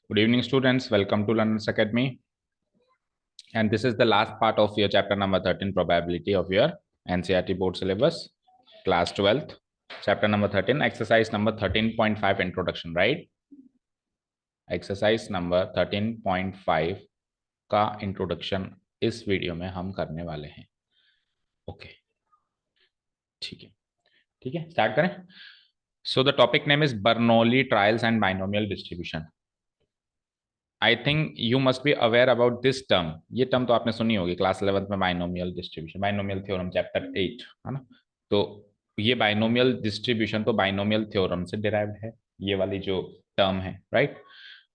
Good evening, students. Welcome to Learners Academy. And this is the last part of your chapter number 13, probability of your NCERT board syllabus, class 12th, chapter number 13, exercise number 13.5, introduction, right? Exercise number 13.5 का introduction इस video में हम करने वाले हैं. Okay, ठीक है, ठीक है, स्टार्ट करें. So the topic name is Bernoulli trials and binomial distribution. I think you must be aware about this term. ये टर्म तो आपने सुनी होगी क्लास 11th में, binomial distribution, binomial theorem chapter 8, है ना. तो ये बाइनोमियल डिस्ट्रीब्यूशन तो बाइनोमियल थ्योरम से डिराइव्ड है, ये वाली जो टर्म है, राइट.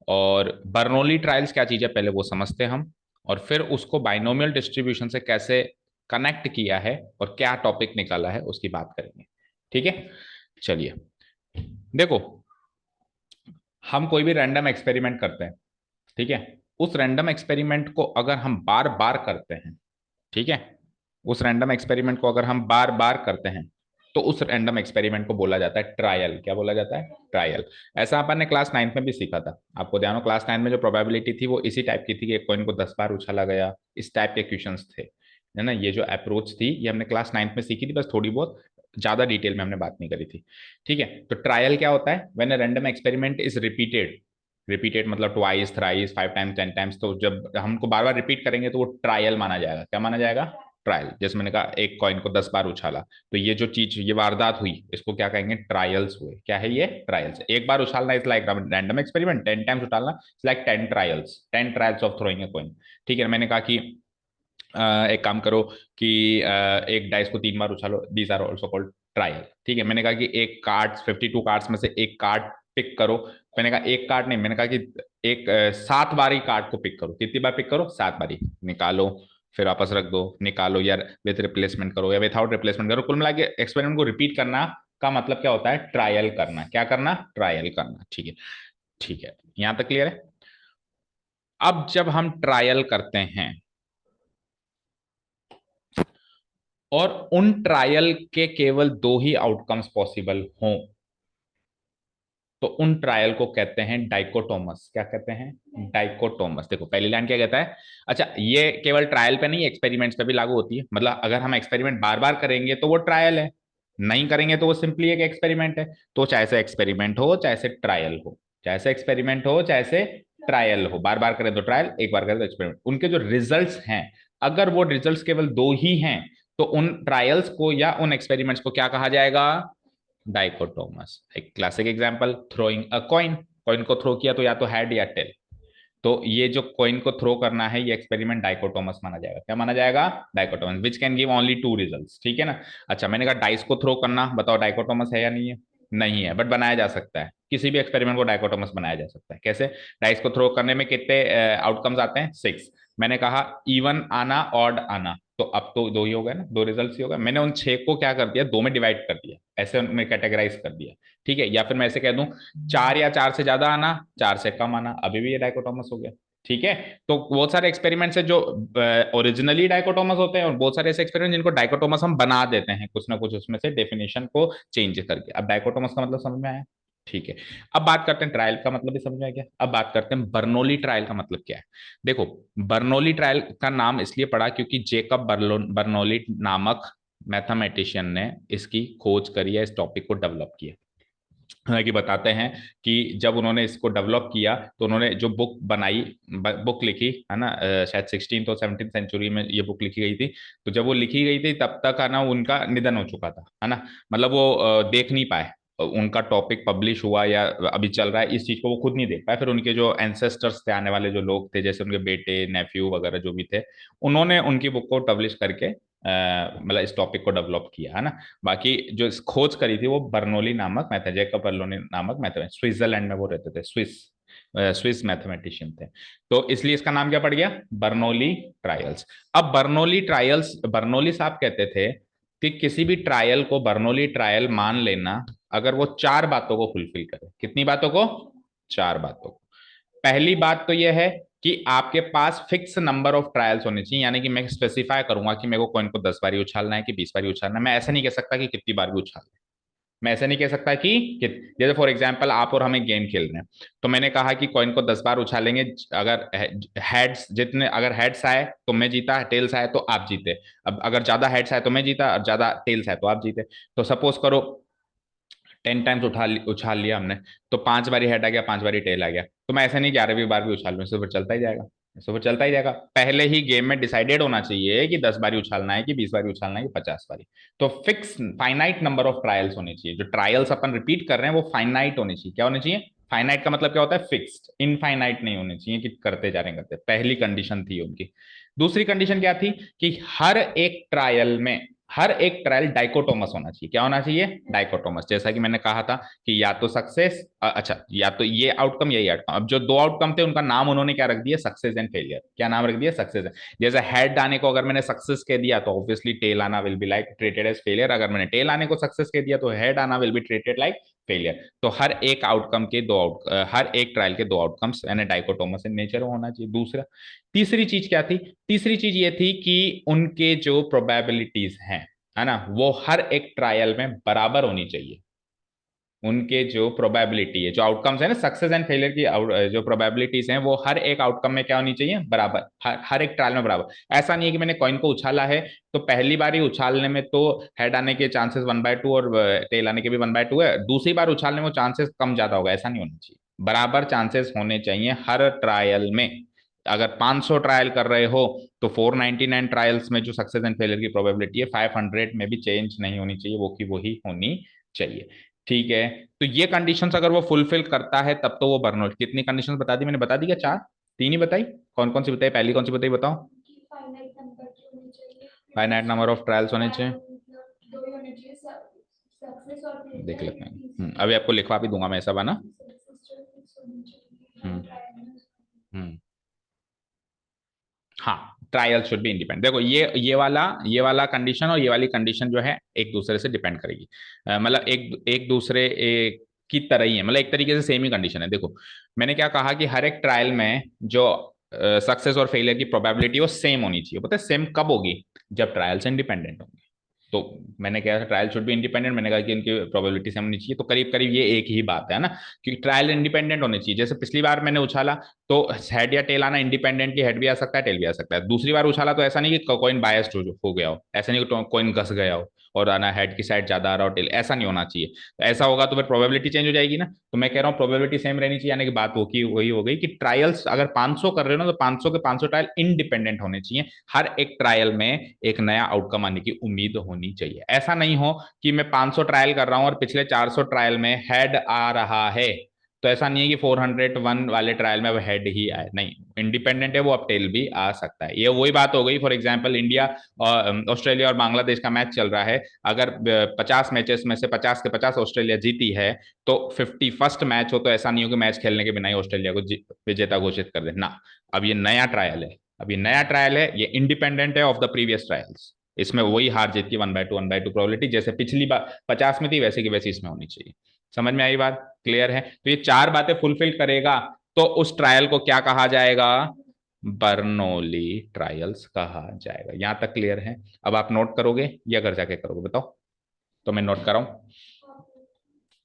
और बर्नौली ट्रायल्स क्या चीज है पहले वो समझते हैं हम, और फिर उसको बाइनोमियल डिस्ट्रीब्यूशन से कैसे कनेक्ट किया है और क्या टॉपिक निकाला है उसकी बात करेंगे. ठीक है, चलिए. देखो, हम कोई भी रैंडम एक्सपेरिमेंट करते हैं, ठीक है. उस रैंडम एक्सपेरिमेंट को अगर हम बार बार करते हैं, ठीक है, उस रैंडम एक्सपेरिमेंट को अगर हम बार बार करते हैं तो उस रैंडम एक्सपेरिमेंट को बोला जाता है ट्रायल. क्या बोला जाता है? ट्रायल. ऐसा अपन ने क्लास 9th में भी सीखा था. आपको ध्यान हो, क्लास 9 में जो प्रोबेबिलिटी थी वो इसी टाइप की थी कि एक कॉइन को 10 बार उछाला गया, इस टाइप के क्वेश्चंस थे, है ना. ये जो अप्रोच थी ये हमने क्लास 9th में सीखी थी, बस थोड़ी बहुत ज्यादा डिटेल में हमने बात नहीं करी थी. ठीक है, तो ट्रायल क्या होता है? When a random experiment is repeated, repeated मतलब ट्वाइस, थ्राइस, 5 टाइम्स, 10 टाइम्स, तो जब हमको बार बार रिपीट करेंगे तो वो ट्रायल माना जाएगा. क्या माना जाएगा? ट्रायल. जैसे मैंने कहा एक कॉइन को 10 बार उछाला, तो ये जो चीज, ये वारदात हुई, इसको क्या कहेंगे? ट्रायल्स हुए. क्या है ये? ट्रायल्स. एक बार उछालना is like random experiment, 10 times उछालना is like 10 trials, 10 trials of throwing a coin. ठीक है, मैंने कहा कि एक काम करो कि एक डाइस को 3 बार उछालो, these are also called trial. ठीक है, मैंने कहा कि एक कार्ड, 52 कार्ड्स में से एक कार्ड पिक करो. मैंने कहा एक कार्ड नहीं, मैंने कहा कि एक 7 बारी कार्ड को पिक करो. कितनी बार पिक करो? 7 बारी. निकालो, फिर वापस रख दो, निकालो, यार विथ रिप्लेसमेंट करो या विथआउट रिप्लेसमेंट करो. कुल मिला के एक्सपेरिमेंट को रिपीट करना का मतलब क्या होता है? ट्रायल करना. क्या करना? ट्रायल करना. ठीक है, ठीक है, यहां तक क्लियर है. अब जब हम ट्रायल करते हैं और उन ट्रायल के केवल 2 ही आउटकम्स पॉसिबल हों, तो उन ट्रायल को कहते हैं डाइकोटोमस. क्या कहते हैं? डाइकोटोमस. देखो पहली लाइन क्या कहता है. अच्छा, ये केवल ट्रायल पे नहीं, एक्सपेरिमेंट्स पे भी लागू होती है. मतलब अगर हम एक्सपेरिमेंट बार बार करेंगे तो वो ट्रायल है, नहीं करेंगे तो वो सिंपली एक एक्सपेरिमेंट है. तो चाहे से एक्सपेरिमेंट हो, चाहे से ट्रायल हो, चाहे से एक्सपेरिमेंट हो, चाहे से ट्रायल हो, बार बार करें तो ट्रायल, एक बार करें तो एक्सपेरिमेंट, उनके जो रिजल्ट्स हैं, अगर वो रिजल्ट्स केवल 2 ही हैं तो उन ट्रायल्स को या उन एक्सपेरिमेंट्स को क्या कहा जाएगा? डाइकोटोमस. एक क्लासिक एग्जांपल, थ्रोइंग अ कॉइन. कॉइन को थ्रो किया तो या तो हेड या टेल, तो ये जो कॉइन को थ्रो करना है ये एक्सपेरिमेंट डाइकोटोमस माना जाएगा. क्या माना जाएगा? Dichotomous, which can give only 2 results. ठीक है ना. अच्छा, मैंने कहा डाइस को थ्रो करना, बताओ डाइकोटोमस है या नहीं है? नहीं है, बट बनाया जा सकता है. किसी भी एक्सपेरिमेंट को डाइकोटोमस बनाया जा सकता है. कैसे? डाइस को थ्रो करने में कितने आउटकम्स आते हैं? 6. मैंने कहा इवन आना, ऑड आना, तो अब तो 2 ही हो गए ना, 2 रिजल्ट ही हो गए. मैंने उन 6 को क्या कर दिया? 2 में डिवाइड कर दिया, ऐसे उनमें कैटेगराइज कर दिया. ठीक है, या फिर मैं ऐसे कह दूं 4 या 4 से ज्यादा आना, 4 से कम आना, अभी भी ये डाइकोटोमस हो गया. ठीक है, तो बहुत सारे एक्सपेरिमेंट्स है जो ओरिजिनली डाइकोटोमस होते हैं और बहुत सारे ऐसे एक्सपेरिमेंट जिनको डाइकोटोमस हम बना देते हैं कुछ ना कुछ उसमें से डेफिनेशन को चेंज करके. अब डाइकोटोमस का मतलब समझ में आया? ठीक है, अब बात करते हैं ट्रायल का मतलब भी समझ में आ गया. अब बात करते हैं बर्नौली ट्रायल का मतलब क्या है. देखो, बर्नौली ट्रायल का नाम इसलिए पड़ा क्योंकि जेकब बर्नौली नामक मैथमेटिशियन ने इसकी खोज करी है, इस टॉपिक को डेवलप किया. हालांकि बताते हैं कि जब उन्होंने इसको डेवलप किया तो उन्होंने जो बुक बनाई, बुक लिखी, है ना, शायद 16th और 17th सेंचुरी में ये बुक लिखी गई थी. तो जब वो लिखी गई थी तब तक है ना उनका निधन हो चुका था, है ना. मतलब वो देख नहीं पाए, उनका टॉपिक पब्लिश हुआ या अभी चल रहा है, इस चीज को वो खुद नहीं देख पाए. फिर उनके जो एंसेस्टर्स थे, आने वाले जो लोग थे, जैसे उनके बेटे, नेफ्यू वगैरह जो भी थे, उन्होंने उनकी बुक को पब्लिश करके मतलब इस टॉपिक को डेवलप किया, है ना. बाकी जो इस खोज करी थी वो बर्नौली नामक मैथ, जेकब बर्नौली नामक मैथ, स्विट्जरलैंड में वो रहते थे, स्विस मैथमेटिशियन थे. तो इसलिए इसका नाम क्या पड़ गया? Bernoulli trials. अब बर्नौली ट्रायल्स, बर्नौली साहब कहते थे कि किसी भी ट्रायल को बर्नौली ट्रायल मान लेना अगर वो 4 बातों को फुलफिल करे. कितनी बातों को? 4 बातों को. पहली बात तो यह है कि आपके पास फिक्स नंबर ऑफ ट्रायल्स होने चाहिए, यानी कि मैं स्पेसिफाई करूंगा कि मेरे को कॉइन को 10 बारी उछालना है कि 20 बारी उछालना है. मैं ऐसा नहीं कह सकता कि कितनी बार भी उछालना है. मैं ऐसे नहीं कह सकता कि जैसे फॉर एग्जांपल आप और हमें गेम खेल रहे हैं, तो मैंने कहा कि कॉइन को 10 बार उछालेंगे, अगर हेड्स जितने, अगर हेड्स आए तो मैं जीता, टेल्स आए तो आप जीते। अब अगर ज्यादा हेड्स आए तो मैं जीता और ज्यादा टेल्स आए तो आप जीते। तो सपोज करो 10 टाइम्स उछाल लिया हमने, तो 5 बारी हेड आ गया, 5 बारी टेल आ गया, तो मैं ऐसे नहीं 11वीं बार भी उछाल लूँ, इससे फिर चलता ही जाएगा, इससे फिर चलता ही जाएगा। पहले ही गेम में डिसाइडेड होना चाहिए कि 10 बारी उछालना है कि 20 बारी उछालना है कि 50 बारी। तो fix finite number of trials होने चाहिए, जो ट्रायल्स अपन रिपीट कर रहे हैं वो फाइनाइट होने चाहिए। क्या होने चाहिए? फाइनाइट का मतलब क्या होता है? फिक्स्ड, इनफाइनाइट नहीं होने चाहिए कि करते जा रहे हैं करते। पहली कंडीशन थी उनकी। दूसरी कंडीशन क्या थी? कि हर एक ट्रायल डाइकोटोमस होना चाहिए। क्या होना चाहिए? डाइकोटोमस। जैसा कि मैंने कहा था कि या तो सक्सेस, अच्छा, या तो ये आउटकम यही आउटकम। अब जो दो आउटकम थे उनका नाम उन्होंने क्या रख दिया? Success and failure. क्या नाम रख दिया? सक्सेस। जैसे हेड आने को अगर मैंने सक्सेस कह दिया तो ऑब्वियसली टेल आना will be like treated as failure. अगर मैंने टेल आने को सक्सेस कह दिया तो हेड आना will be treated like failure. तो हर एक ट्रायल के दो आउटकम्स यानी डाइकोटोमस इन नेचर होना चाहिए। दूसरा, तीसरी चीज क्या थी? तीसरी चीज ये थी कि उनके जो प्रोबेबिलिटीज हैं, है ना, वो हर एक ट्रायल में बराबर होनी चाहिए। उनके जो प्रोबेबिलिटी है, जो आउटकम्स है ना, सक्सेस एंड फेलियर की जो प्रोबेबिलिटीज हैं, वो हर एक आउटकम में क्या होनी चाहिए? बराबर, हर एक ट्रायल में बराबर। ऐसा नहीं है कि मैंने कॉइन को उछाला है तो पहली बार ही उछालने में तो हेड आने के चांसेस 1/2 और टेल आने के भी 1/2 है, दूसरी बार उछालने में चांसेस कम ज्यादा होगा, ऐसा नहीं होना चाहिए। बराबर चांसेस होने चाहिए हर ट्रायल में। अगर 500 ट्रायल कर रहे हो तो 499 ट्रायल्स में जो सक्सेस एंड फेलियर की प्रोबेबिलिटी है 500 में भी चेंज नहीं होनी चाहिए, वो की वही होनी चाहिए। ठीक है। तो ये कंडीशंस अगर वो फुलफिल करता है तब तो वो बर्नआउट। कितनी कंडीशंस बता दी मैंने? बता दी क्या? चार? तीन ही बताई? कौन कौन सी बताई? पहली कौन सी बताई बताओ? फाइनाइट नंबर ऑफ ट्रायल्स होने चाहिए। देख लेते हैं। अभी आपको लिखवा भी दूंगा मैं, ऐसा बना। हम्म। हम्म। हाँ, ट्रायल शुड बी इंडिपेंडेंट। देखो ये वाला कंडीशन और ये वाली कंडीशन जो है एक दूसरे से डिपेंड करेगी। मतलब एक एक दूसरे की तरह ही है, मतलब एक तरीके से सेम ही कंडीशन है। देखो मैंने क्या कहा कि हर एक ट्रायल में जो सक्सेस और फेलियर की प्रोबेबिलिटी वो सेम होनी चाहिए। पता है सेम कब होगी? जब ट्रायल्स इंडिपेंडेंट होंगे। तो मैंने कहा था ट्रायल शुड बी इंडिपेंडेंट, मैंने कहा कि इनकी प्रोबेबिलिटी सेम होनी चाहिए, तो करीब करीब ये एक ही बात है ना, क्योंकि ट्रायल इंडिपेंडेंट होने चाहिए। जैसे पिछली बार मैंने उछाला तो हेड या टेल आना इंडिपेंडेंटली, हेड भी आ सकता है टेल भी आ सकता है। दूसरी बार उछाला तो ऐसा नहीं कि कॉइन बायस्ड हो गया हो, ऐसा नहीं कि कॉइन घस गया हो और आना हेड की साइड ज्यादा आ रहा हो टेल, ऐसा नहीं होना चाहिए। तो ऐसा होगा तो फिर प्रोबेबिलिटी चेंज हो जाएगी ना। तो मैं कह रहा हूँ प्रोबेबिलिटी सेम रहनी चाहिए, यानी कि बात वो की वही हो गई कि ट्रायल्स अगर 500 कर रहे हो ना तो 500 के 500 ट्रायल इंडिपेंडेंट होने चाहिए। हर एक ट्रायल में एक नया आउटकम आने की उम्मीद होनी चाहिए। ऐसा नहीं हो कि मैं 500 ट्रायल कर रहा हूं और पिछले 400 ट्रायल में हेड आ रहा है, तो ऐसा नहीं है कि 401 वाले ट्रायल में अब हेड ही आए, नहीं, इंडिपेंडेंट है वो, अब टेल भी आ सकता है। ये वही बात हो गई, फॉर एग्जांपल इंडिया और ऑस्ट्रेलिया और बांग्लादेश का मैच चल रहा है। अगर 50 मैचेस में से 50 के 50 ऑस्ट्रेलिया जीती है तो 51st मैच हो तो ऐसा नहीं हो कि मैच खेलने के बिना ही ऑस्ट्रेलिया को विजेता घोषित कर दे ना। अब ये नया ट्रायल है, अब ये नया ट्रायल है, ये इंडिपेंडेंट है ऑफ द प्रीवियस ट्रायल्स। इसमें वही हार जीत की 1/2 प्रोबेबिलिटी जैसे पिछली बार 50 में थी वैसे की वैसी इसमें होनी चाहिए। समझ में आई बात? क्लियर है? तो ये चार बातें फुलफिल करेगा तो उस ट्रायल को क्या कहा जाएगा? बर्नौली ट्रायल्स कहा जाएगा। यहां तक क्लियर है? अब आप नोट करोगे या घर जाके करोगे बताओ? तो मैं नोट कराऊं?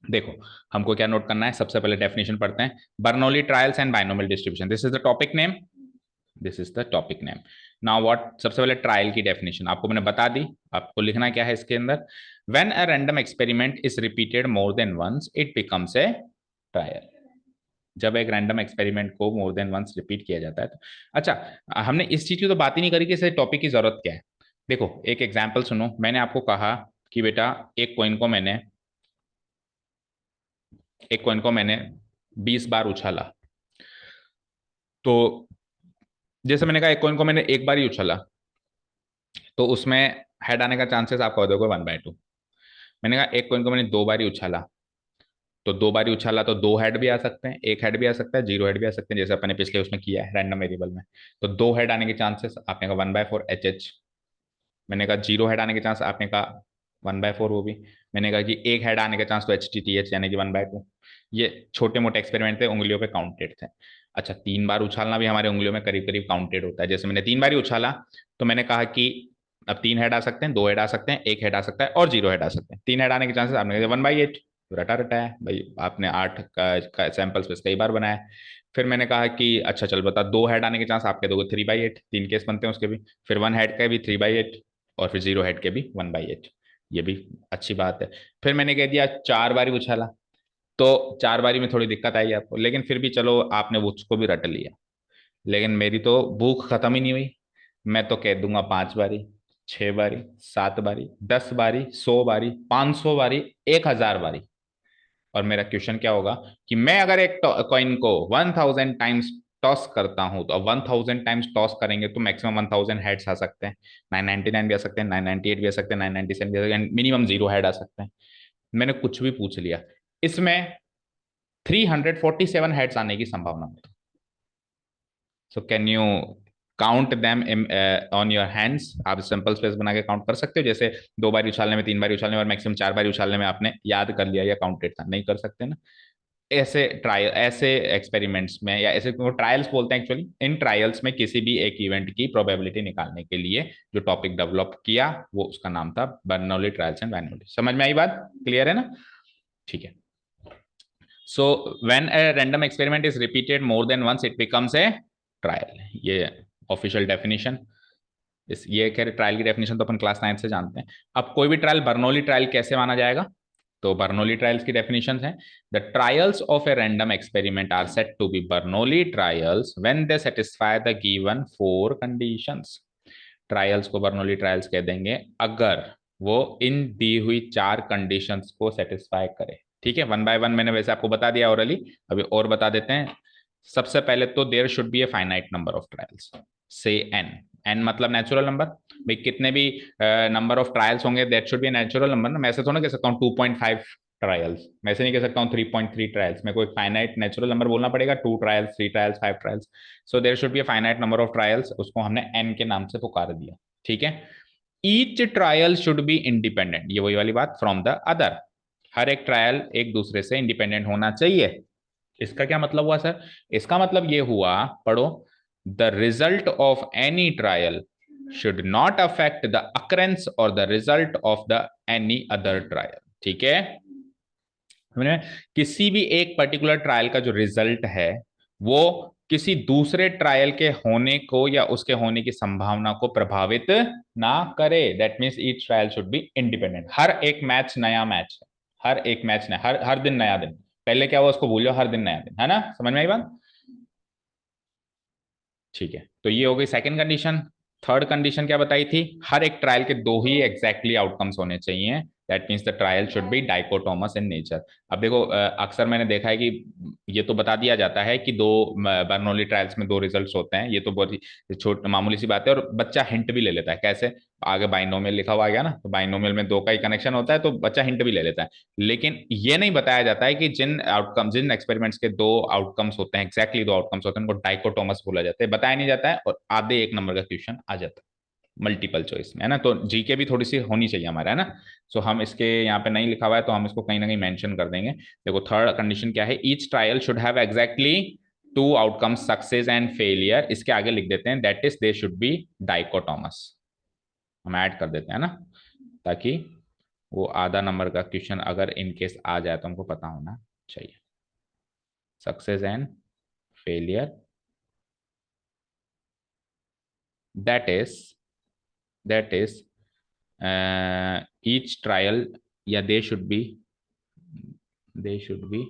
देखो हमको क्या नोट करना है, सबसे पहले डेफिनेशन पढ़ते हैं। Bernoulli trials and binomial distribution, this is the topic name. This is the topic name. Now what, सबसे पहले ट्रायल की डेफिनेशन आपको मैंने बता दी। आपको लिखना क्या है इसके अंदर? When a random experiment is repeated more than once it becomes a trial. जब एक रैंडम एक्सपेरिमेंट को मोर देन वंस रिपीट किया जाता है तो, अच्छा, हमने इस चीज की तो बात ही नहीं करी कि इस टॉपिक की जरूरत क्या है। देखो एक एग्जाम्पल सुनो, मैंने आपको कहा कि बेटा एक कॉइन को मैंने 20 बार उछाला, तो जैसे मैंने कहा एक कॉइन को मैंने एक बार ही उछाला तो उसमें हेड आने का चांसेस आपका हो जाएगा 1/2। मैंने कहा एक कॉइन को मैंने 2 बार ही उछाला, तो 2 बार ही उछाला तो 2 हेड भी आ सकते हैं, एक हेड भी आ सकता है, 0 हेड भी आ सकते हैं, जैसे अपने पिछले उसमें किया है रैंडम वेरिएबल में। तो 2 हेड आने के चांसेस आपने कहा 1/4 HH। मैंने कहा 0 हेड आने के चांस आपने कहा 1/4 वो भी। मैंने कहा कि एक हेड आने का चांस तो HTTH यानी कि 1/2। ये छोटे मोटे एक्सपेरिमेंट थे, उंगलियों पे काउंटेड थे। अच्छा, 3 बार उछालना भी हमारे उंगलियों में करीब करीब काउंटेड होता है। जैसे मैंने 3 बार ही उछाला तो मैंने कहा कि अब 3 हेड आ सकते हैं, 2 हेड आ सकते हैं, 1 हेड आ सकता है और 0 हेड आ सकते हैं। 3 हेड आने के चांसेस, आपने 1/8, रटा रटा है भाई, आपने 8 का सैंपल स्पेस कई बार बनाया। फिर मैंने कहा कि अच्छा चल बता, 2 हेड आने के चांस, आप कह दोगे 3/8, 3 केस बनते हैं उसके भी। फिर 1 हेड का भी 3/8, और फिर 0 हेड के भी 1/8, ये भी अच्छी बात है। फिर मैंने कह दिया 4 बारी उछाला, तो 4 बारी में थोड़ी दिक्कत आई आपको, लेकिन फिर भी चलो आपने उसको भी रट लिया। लेकिन मेरी तो भूख खत्म ही नहीं हुई। मैं तो कह दूंगा 5 बारी, 6 बारी, 7 बारी, 10 बारी, 100 बारी, 500 बारी, 1000 बारी। और मेरा क्वेश्चन क्या होगा कि मैं अगर एक कॉइन को 1000 टाइम्स टॉस करता हूं, तो अब 1000 टाइम्स टॉस करेंगे तो मैक्सिमम 1000 हेड्स आ सकते हैं, 999 भी आ सकते हैं, 998 भी आ सकते हैं, 997 भी आ सकते हैं, मिनिमम 0 हेड आ सकते हैं। मैंने कुछ भी पूछ लिया, इसमें 347 हेड्स आने की संभावना है। So can you count them on your hands? आप सिंपल स्पेस बना के काउंट कर सकते हो, जैसे 2 बार उछालने में, 3 बार उछालने में और मैक्सिमम 4 बार उछालने में आपने याद कर लिया या काउंटेड था? नहीं कर सकते ना। ऐसे ट्रायल, ऐसे एक्सपेरिमेंट्स में, या ऐसे ट्रायल्स बोलते हैं एक्चुअली, इन ट्रायल्स में किसी भी एक इवेंट की प्रोबेबिलिटी निकालने के लिए जो टॉपिक डेवलप किया, वो उसका नाम था बर्नौली ट्रायल्स एंड बर्नौली। समझ में आई बात? क्लियर है ना? ठीक है। So when a random experiment is repeated more than once, it becomes a trial. ये ऑफिशियल डेफिनेशन। इस ये कह रहे, ट्रायल की डेफिनेशन तो अपन क्लास 9 से जानते हैं। अब कोई भी ट्रायल बर्नौली ट्रायल कैसे माना जाएगा? तो बर्नौली ट्रायल्स की डेफिनेशन है, the trials of a random experiment are set to be Bernoulli trials when they satisfy the given 4 conditions. Trials को बर्नौली ट्रायल्स कह देंगे अगर वो इन दी हुई 4 कंडीशंस को सेटिस्फाई करे। ठीक है, वन बाय वन मैंने वैसे आपको बता दिया ओरली, अभी और बता देते हैं। सबसे पहले तो there should be a finite number of trials, say n. N मतलब नेचुरल नंबर। भाई कितने भी नंबर ऑफ ट्रायल्स होंगे, that should be natural number ना। मैं ऐसे थोड़ा कह सकता हूँ 2.5 ट्रायल्स, मैं ऐसे नहीं कह सकता हूँ 3.3 ट्रायल्स। मेरे को एक फाइनाइट नेचुरल नंबर बोलना पड़ेगा, 2 trials, 3 trials, 5 trials. So there should be a finite number of trials, उसको हमने एन के नाम से पुकार दिया। ठीक है। Each trial should be independent, ये वही वाली बात, फ्रॉम द अदर। हर एक ट्रायल एक दूसरे से इंडिपेंडेंट होना चाहिए। इसका क्या मतलब हुआ सर? इसका मतलब ये हुआ, पढ़ो, the result of any trial should not affect the occurrence और the result of the any other trial. ठीक है। किसी भी एक पर्टिकुलर ट्रायल का जो रिजल्ट है, वो किसी दूसरे ट्रायल के होने को या उसके होने की संभावना को प्रभावित ना करे। That means each trial should be independent. हर एक मैच नया मैच है, हर एक मैच नया, हर हर दिन नया दिन। पहले क्या हुआ उसको भूल जाओ, हर दिन नया दिन है ना। समझ में आई बात? ठीक है, तो ये हो गई सेकंड कंडीशन। थर्ड कंडीशन क्या बताई थी? हर एक ट्रायल के दो ही एग्जैक्टली आउटकम्स होने चाहिए। That means the trial should be dichotomous in nature. अब देखो, अक्सर मैंने देखा है कि ये तो बता दिया जाता है कि दो बर्नौली ट्रायल्स में 2 रिजल्ट्स होते हैं, ये तो बहुत ही छोट मामूली सी बात है, और बच्चा हिंट भी ले लेता है। कैसे? आगे बाइनोमियल लिखा हुआ आ गया ना, तो बाइनोमियल में दो का ही कनेक्शन होता है, तो बच्चा हिंट भी ले लेता है। लेकिन ये नहीं बताया जाता है कि जिन एक्सपेरिमेंट्स के 2 आउटकम्स होते हैं, एग्जैक्टली 2 आउटकम्स होते हैं, उनको डाइकोटोमस बोला जाता है। बताया नहीं जाता है, और आधे 1 नंबर का क्वेश्चन आ जाता है मल्टीपल चॉइस में, है ना। तो जीके भी थोड़ी सी होनी चाहिए हमारा, है ना। सो हम इसके यहाँ पे नहीं लिखा हुआ है, तो हम इसको कहीं ना कहीं मेंशन कर देंगे। देखो थर्ड कंडीशन क्या है? Each trial should have exactly 2 outcomes, success and failure. इसके आगे लिख देते हैं that is they should be dichotomous. हम ऐड कर देते हैं ना, ताकि वो आधा नंबर का क्वेश्चन अगर इन केस आ जाए तो हमको पता होना चाहिए। Success and failure, that is that is each trial, या they should be dichotomous.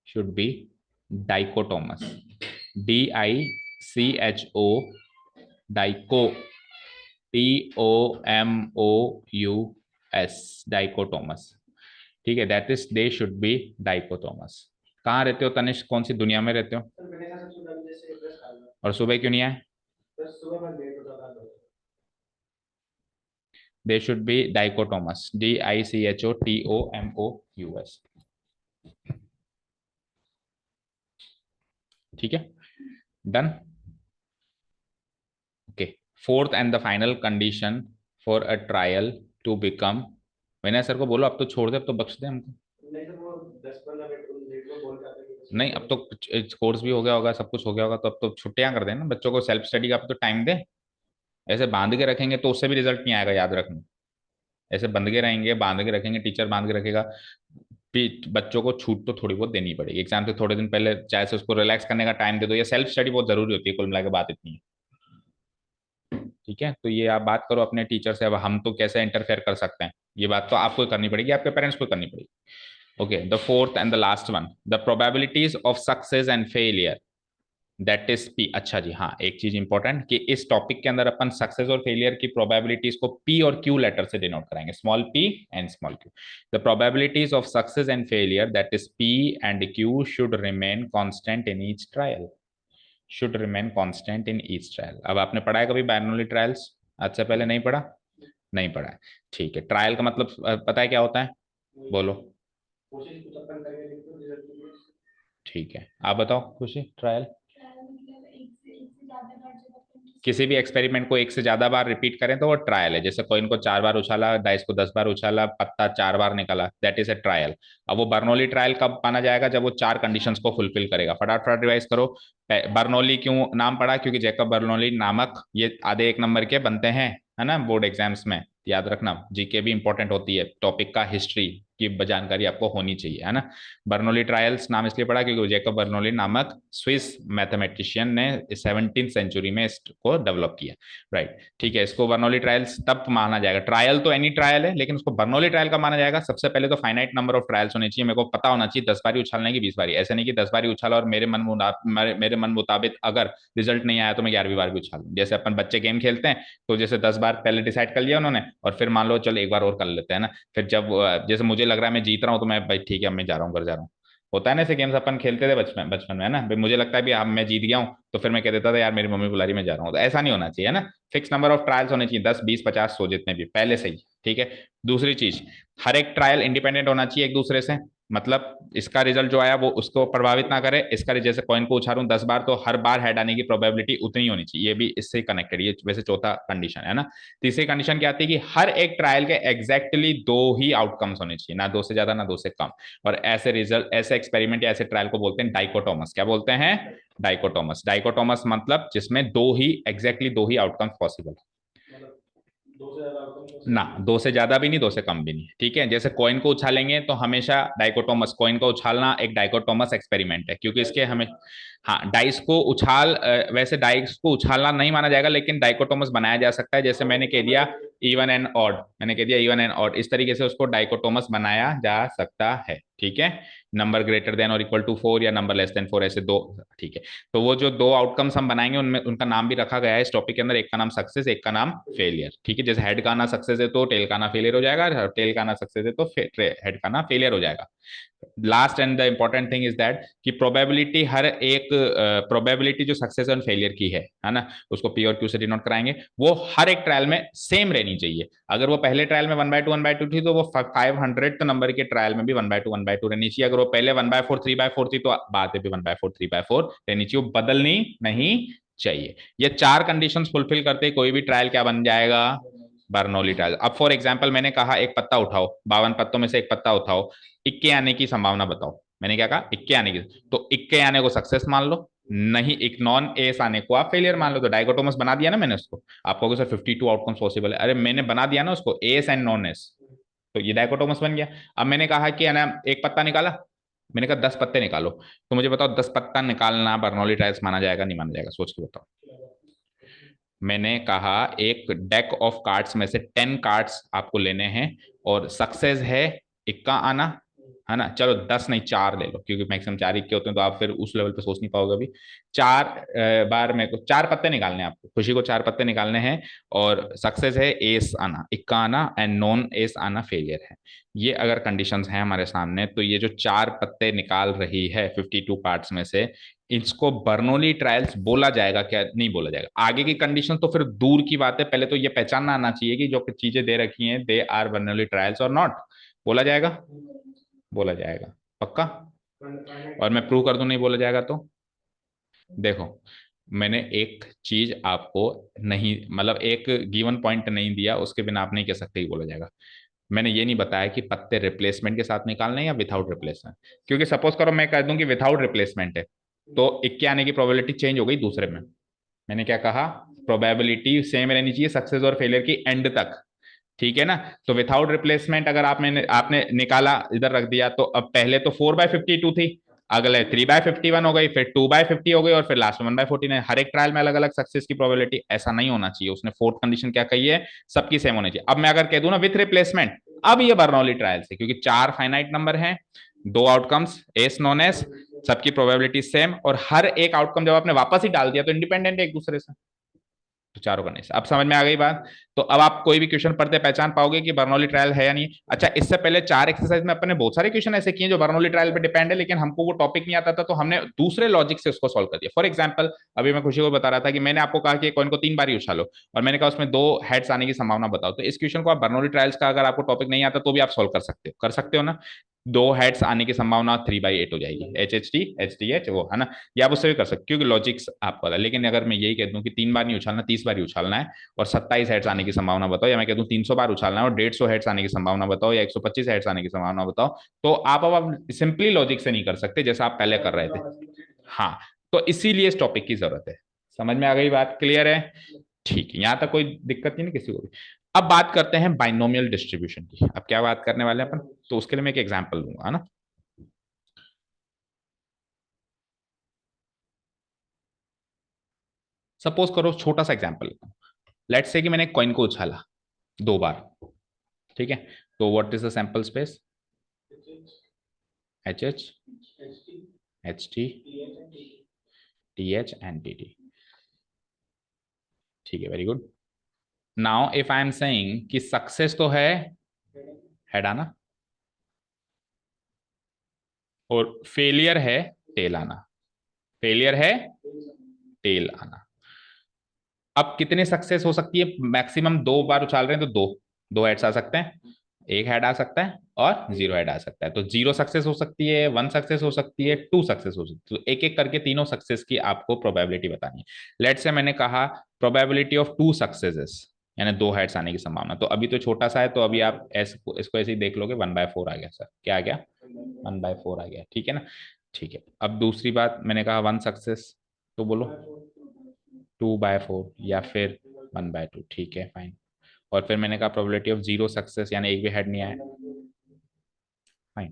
dicho, TOMOUS, dichotomous. ठीक है, that is they should be dichotomous. कहाँ रहते हो तनिष्क, कौन सी दुनिया में रहते हो? और सुबह क्यों नहीं आए? They should be dichotomous, DICHOTOMOUS। ठीक है, done. Okay, fourth and the final condition for a trial to become, Vinay sir को बोलो अब तो छोड़ दे, अब तो बख्श दे हमको। नहीं तो वो 10-15 मिनट लेट में बोल जाते हैं। नहीं, अब तो कोर्स भी हो गया होगा, सब कुछ हो गया होगा, तो अब तो छुट्टियां कर देना बच्चों को, सेल्फ स्टडी का अब तो टाइम दे। ऐसे बांध के रखेंगे तो उससे भी रिजल्ट नहीं आएगा, याद रखना। ऐसे बंध के रहेंगे, बांध के रखेंगे, टीचर बांध के रखेगा, बच्चों को छूट तो थोड़ी बहुत देनी पड़ेगी एग्जाम से थोड़े दिन पहले, चाहे से उसको रिलैक्स करने का टाइम दे दो। ये सेल्फ स्टडी बहुत जरूरी होती है, कुल मिला के बात इतनी है। ठीक है, तो ये आप बात करो अपने टीचर से, अब हम तो कैसे इंटरफेयर कर सकते हैं, ये बात तो आपको करनी पड़ेगी, आपके पेरेंट्स को करनी पड़ेगी। Okay, the fourth and the last one, the probabilities of success and failure, that is P. अच्छा जी, हाँ, एक चीज इंपॉर्टेंट कि इस टॉपिक के अंदर अपन सक्सेस और फेलियर की प्रोबेबिलिटीज को पी और क्यू लेटर से डिनोट कराएंगे, small P and small Q. The probabilities of success and failure, that is P and Q, should remain constant in each trial. Should remain constant in each trial. अब आपने पढ़ा है कभी binomial trials? आज से पहले नहीं पढ़ा? नहीं पढ़ा है, ठीक है। ट्रायल का मतलब पता है क्या होता है? बोलो। ठीक है, आप बताओ खुशी। ट्रायल किसी भी एक्सपेरिमेंट को एक से ज्यादा बार रिपीट करें तो वो ट्रायल है। जैसे कोइन को 4 बार उछाला, डाइस को 10 बार उछाला, पत्ता 4 बार निकाला, दैट इज ए ट्रायल। अब वो बर्नौली ट्रायल कब माना जाएगा? जब वो 4 कंडीशंस को फुलफिल करेगा। फटाफट रिवाइज करो। बर्नौली क्यों नाम पड़ा? क्योंकि जैकब बर्नौली नामक, ये आधे 1 नंबर के बनते हैं, है ना, बोर्ड एग्जाम्स में। याद रखना, जीके भी इंपॉर्टेंट होती है, टॉपिक का हिस्ट्री की जानकारी आपको होनी चाहिए, है ना। बर्नौली ट्रायल्स नाम इसलिए पड़ा क्योंकि जैकब बर्नौली नामक स्विस मैथमेटिशियन ने 17वीं सेंचुरी में इसको डेवलप किया। राइट, ठीक है। इसको बर्नौली ट्रायल्स तब माना जाएगा, ट्रायल तो एनी ट्रायल है, लेकिन उसको बर्नौली ट्रायल का माना जाएगा। सबसे पहले तो फाइनाइट नंबर ऑफ ट्रायल्स होने चाहिए, मेरे को पता होना चाहिए 10 बारी उछालने की 20 बारी। ऐसे नहीं कि 10 बारी उछाला और मेरे मन मुताबिक अगर रिजल्ट नहीं आया तो मैं 11वीं बार भी उछालूं। जैसे अपन बच्चे गेम खेलते हैं, तो जैसे 10 बार पहले डिसाइड कर लिया उन्होंने, और फिर मान लो चलो एक बार और कर लेते हैं ना। फिर जब जैसे मुझे लग रहा है मैं जीत रहा हूँ, तो मैं भाई ठीक है, अब मैं जा रहा हूँ, घर जा रहा हूँ। होता है ना, ऐसे गेम्स अपन खेलते थे बचपन बचपन में, है ना। भाई मुझे लगता है भी अब मैं जीत गया हूँ, तो फिर मैं कह देता था यार मेरी मम्मी बुला रही, मैं जा रहा हूँ। तो ऐसा नहीं होना चाहिए, है ना। फिक्स नंबर ऑफ ट्रायल्स होने चाहिए, 10, 20, 50, 100, जितने भी पहले से ही। ठीक है। दूसरी चीज, हर एक ट्रायल इंडिपेंडेंट होना चाहिए एक दूसरे से। मतलब इसका रिजल्ट जो आया वो उसको प्रभावित ना करे। इसका जैसे कॉइन को उछालूं 10 बार, तो हर बार हेड आने की प्रोबेबिलिटी उतनी होनी चाहिए, ये भी इससे कनेक्टेड। ये वैसे चौथा कंडीशन है ना। तीसरी कंडीशन क्या आती है कि हर एक ट्रायल के एग्जैक्टली 2 ही आउटकम्स होने चाहिए, ना 2 से ज्यादा ना 2 से कम। और ऐसे रिजल्ट, ऐसे एक्सपेरिमेंट या ऐसे ट्रायल को बोलते हैं डाइकोटोमस। क्या बोलते हैं? डाइकोटोमस। डाइकोटोमस मतलब जिसमें एग्जैक्टली 2 ही आउटकम्स पॉसिबल ना, 2 से ज्यादा भी नहीं, 2 से कम भी नहीं। ठीक है, जैसे कॉइन को उछालेंगे तो हमेशा डाइकोटोमस, कॉइन को उछालना एक डाइकोटोमस एक्सपेरिमेंट है, क्योंकि इसके हमें, हाँ, डाइस को वैसे डाइस को उछालना नहीं माना जाएगा, लेकिन डाइकोटोमस बनाया जा सकता है। जैसे मैंने कह दिया इवन एंड ऑड, मैंने कह दिया इवन एंड ऑड, इस तरीके से उसको डाइकोटोमस बनाया जा सकता है। ठीक है, नंबर ग्रेटर देन और इक्वल टू 4 या नंबर लेस देन 4, ऐसे दो। ठीक है, तो वो जो 2 आउटकम्स हम बनाएंगे उनमें उनका नाम भी रखा गया है इस टॉपिक के अंदर, एक का नाम सक्सेस, एक का नाम फेलियर। ठीक है, जैसे हेड का आना सक्सेस है तो टेल का आना फेलियर हो जाएगा, टेल का आना सक्सेस है तो हेड का आना फेलियर हो जाएगा। Last and the important thing is that कि प्रोबेबिलिटी, हर एक प्रोबेबिलिटी जो सक्सेस एंड फेलियर की है ना, उसको पी और क्यू से डिनोट कराएंगे। वो हर एक ट्रायल में सेम रहनी चाहिए। अगर वो पहले ट्रायल में 1/2 थी, तो वो 500 नंबर के ट्रायल में भी 1/2 रहनी चाहिए। अगर वो पहले 1/4 3/4 थी, तो बाद में भी 1/4 3/4 रहनी चाहिए, वो बदलनी नहीं चाहिए। ये 4 कंडीशंस फुलफिल करते कोई भी ट्रायल क्या बन जाएगा? Bernoulli trial. अब फॉर एग्जाम्पल मैंने कहा एक पत्ता उठाओ, 52 पत्तों में से एक पत्ता उठाओ, इक्के आने की संभावना बताओ। मैंने क्या कहा? इक्के आने की। तो इक्के आने को सक्सेस मान लो, नहीं, एक नॉन एस आने को आप फेलियर मान लो। तो डाइकोटोमस बना दिया ना मैंने उसको। आप कहोगे सर 52 आउटकम्स पॉसिबल है, अरे मैंने बना दिया ना उसको, एस एंड नॉन एस, तो ये डाइकोटोमस बन गया। अब मैंने कहा कि है ना, एक पत्ता निकाला, मैंने कहा 10 पत्ते निकालो, तो मुझे बताओ 10 पत्ता निकालना बर्नौली ट्रायल्स माना जाएगा नहीं माना जाएगा? सोच के बताओ। मैंने कहा एक डेक ऑफ कार्ड्स में से 10 कार्ड्स आपको लेने हैं, और सक्सेस है इक्का आना, है ना। चलो 10 नहीं, 4 ले लो, क्योंकि मैक्सिमम 4 इक्के होते हैं, तो आप फिर उस लेवल पे सोच नहीं पाओगे अभी। 4 बार मेरे को 4 पत्ते निकालने हैं आपको, खुशी को 4 पत्ते निकालने हैं, और सक्सेस है एस आना, इक्का आना, एंड नॉन एस आना फेलियर है। ये अगर कंडीशंस हैं हमारे सामने, तो ये जो 4 पत्ते निकाल रही है 52 कार्ड्स में से, इसको बर्नौली ट्रायल्स बोला जाएगा क्या? नहीं बोला जाएगा। आगे की कंडीशन तो फिर दूर की बात है, पहले तो ये पहचानना आना चाहिए कि जो चीजें दे रखी हैं दे आर बर्नौली ट्रायल्स और नॉट। बोला जाएगा? बोला जाएगा, पक्का। और मैं प्रूव कर दूं नहीं बोला जाएगा तो? देखो, मैंने एक चीज आपको नहीं, मतलब एक गिवन पॉइंट नहीं दिया, उसके बिना आप नहीं कह सकते कि बोला जाएगा। मैंने ये नहीं बताया कि पत्ते रिप्लेसमेंट के साथ निकालने या विदाउट रिप्लेसमेंट, क्योंकि सपोज करो मैं कह दूं कि विदाउट रिप्लेसमेंट है, तो इक्के आने की प्रोबेबिलिटी चेंज हो गई दूसरे में। मैंने क्या कहा, प्रोबेबिलिटी सेम रहनी चाहिए सक्सेस और फेलियर की एंड तक, ठीक है ना। तो विथआउट रिप्लेसमेंट अगर आपने निकाला इधर रख दिया, तो अब पहले तो 4/52 थी, अगले 3/51 हो गई, फिर 2/50 हो गई, और फिर लास्ट में 1/49। हर एक ट्रायल में अलग अलग सक्सेस की प्रोबेबिलिटी, ऐसा नहीं होना चाहिए। उसने फोर्थ कंडीशन क्या कही है, सबकी सेम होनी चाहिए। अब मैं अगर कह दूं ना विथ रिप्लेसमेंट, अब ये बर्नौली ट्रायल से, क्योंकि 4 फाइनाइट नंबर हैं, 2 आउटकम्स एस नॉन एस, सबकी प्रोबेबिलिटी सेम, और हर एक आउटकम जब आपने वापस ही डाल दिया तो इंडिपेंडेंट है एक दूसरे से, तो चारों का नहीं। अब समझ में आ गई बात। तो अब आप कोई भी क्वेश्चन पढ़ते पहचान पाओगे कि बर्नौली ट्रायल है या नहीं। अच्छा, इससे पहले 4 एक्सरसाइज में अपने बहुत सारे क्वेश्चन ऐसे किए जो बर्नौली ट्रायल पे डिपेंड है, लेकिन हमको वो टॉपिक नहीं आता था, तो हमने दूसरे लॉजिक से उसको सॉल्व कर दिया। फॉर एग्जाम्पल, अभी मैं खुशी को बता रहा था कि मैंने आपको कहा कि कॉइन को 3 बार ही उछालो, और मैंने कहा उसमें 2 हेड्स आने की संभावना बताओ। तो इस क्वेश्चन को आप बर्नौली ट्रायल्स का अगर आपको टॉपिक नहीं आता तो भी आप सॉल्व कर सकते हो ना। 2 हेड्स आने की संभावना 3/8 हो जाएगी, HHT वो है ना, या आप उससे भी कर सकते, क्योंकि लॉजिक्स आपको पता। लेकिन अगर मैं यही कह दूं कि 3 बार नहीं उछालना, 30 बार ही उछालना है, और 27 हेड्स आने की संभावना बताओ, या मैं कह दूं 300 बार उछालना है और 150 हेड्स आने की संभावना बताओ, या 125 हेड्स आने की संभावना बताओ, तो आप सिंपली लॉजिक से नहीं कर सकते जैसा आप पहले कर रहे थे। हाँ, तो इसीलिए इस टॉपिक की जरूरत है। समझ में आ गई बात, क्लियर है? ठीक है, यहां तक कोई दिक्कत नहीं किसी को भी। अब बात करते हैं बाइनोमियल डिस्ट्रीब्यूशन की। अब क्या बात करने वाले हैं अपन, तो उसके लिए मैं एक एग्जांपल दूंगा ना। सपोज करो, छोटा सा एग्जांपल, लेट्स से कि मैंने कॉइन को उछाला 2 बार, ठीक है। तो what is the sample space? HH, HT, TH and TT। ठीक है, very good. Now if I am saying कि सक्सेस तो है हेड आना, और फेलियर है टेल आना, फेलियर है टेल आना। अब कितने सक्सेस हो सकती है? मैक्सिमम 2 बार उछाल रहे हैं तो 2 हेड्स आ सकते हैं, एक हेड आ सकता है, और 0 हेड आ सकता है। तो 0 सक्सेस हो सकती है, 1 सक्सेस हो सकती है, 2 सक्सेस हो सकती है। तो एक एक करके तीनों सक्सेस की आपको प्रोबेबिलिटी बतानी है। लेट से मैंने कहा प्रोबेबिलिटी ऑफ 2 सक्सेसेस, यानी 2 हेड्स आने की संभावना। तो अभी तो छोटा सा है, तो अभी आप इसको ऐसे ही देख लोगे, 1/4 आ गया सर। क्या आ गया? 1/4 आ गया, ठीक है ना। ठीक है, अब दूसरी बात, मैंने कहा 1 सक्सेस, तो बोलो 2/4 या फिर 1/2, ठीक है फाइन। और फिर मैंने कहा प्रोबेबिलिटी ऑफ 0 सक्सेस, यानी एक भी हेड नहीं आया, फाइन,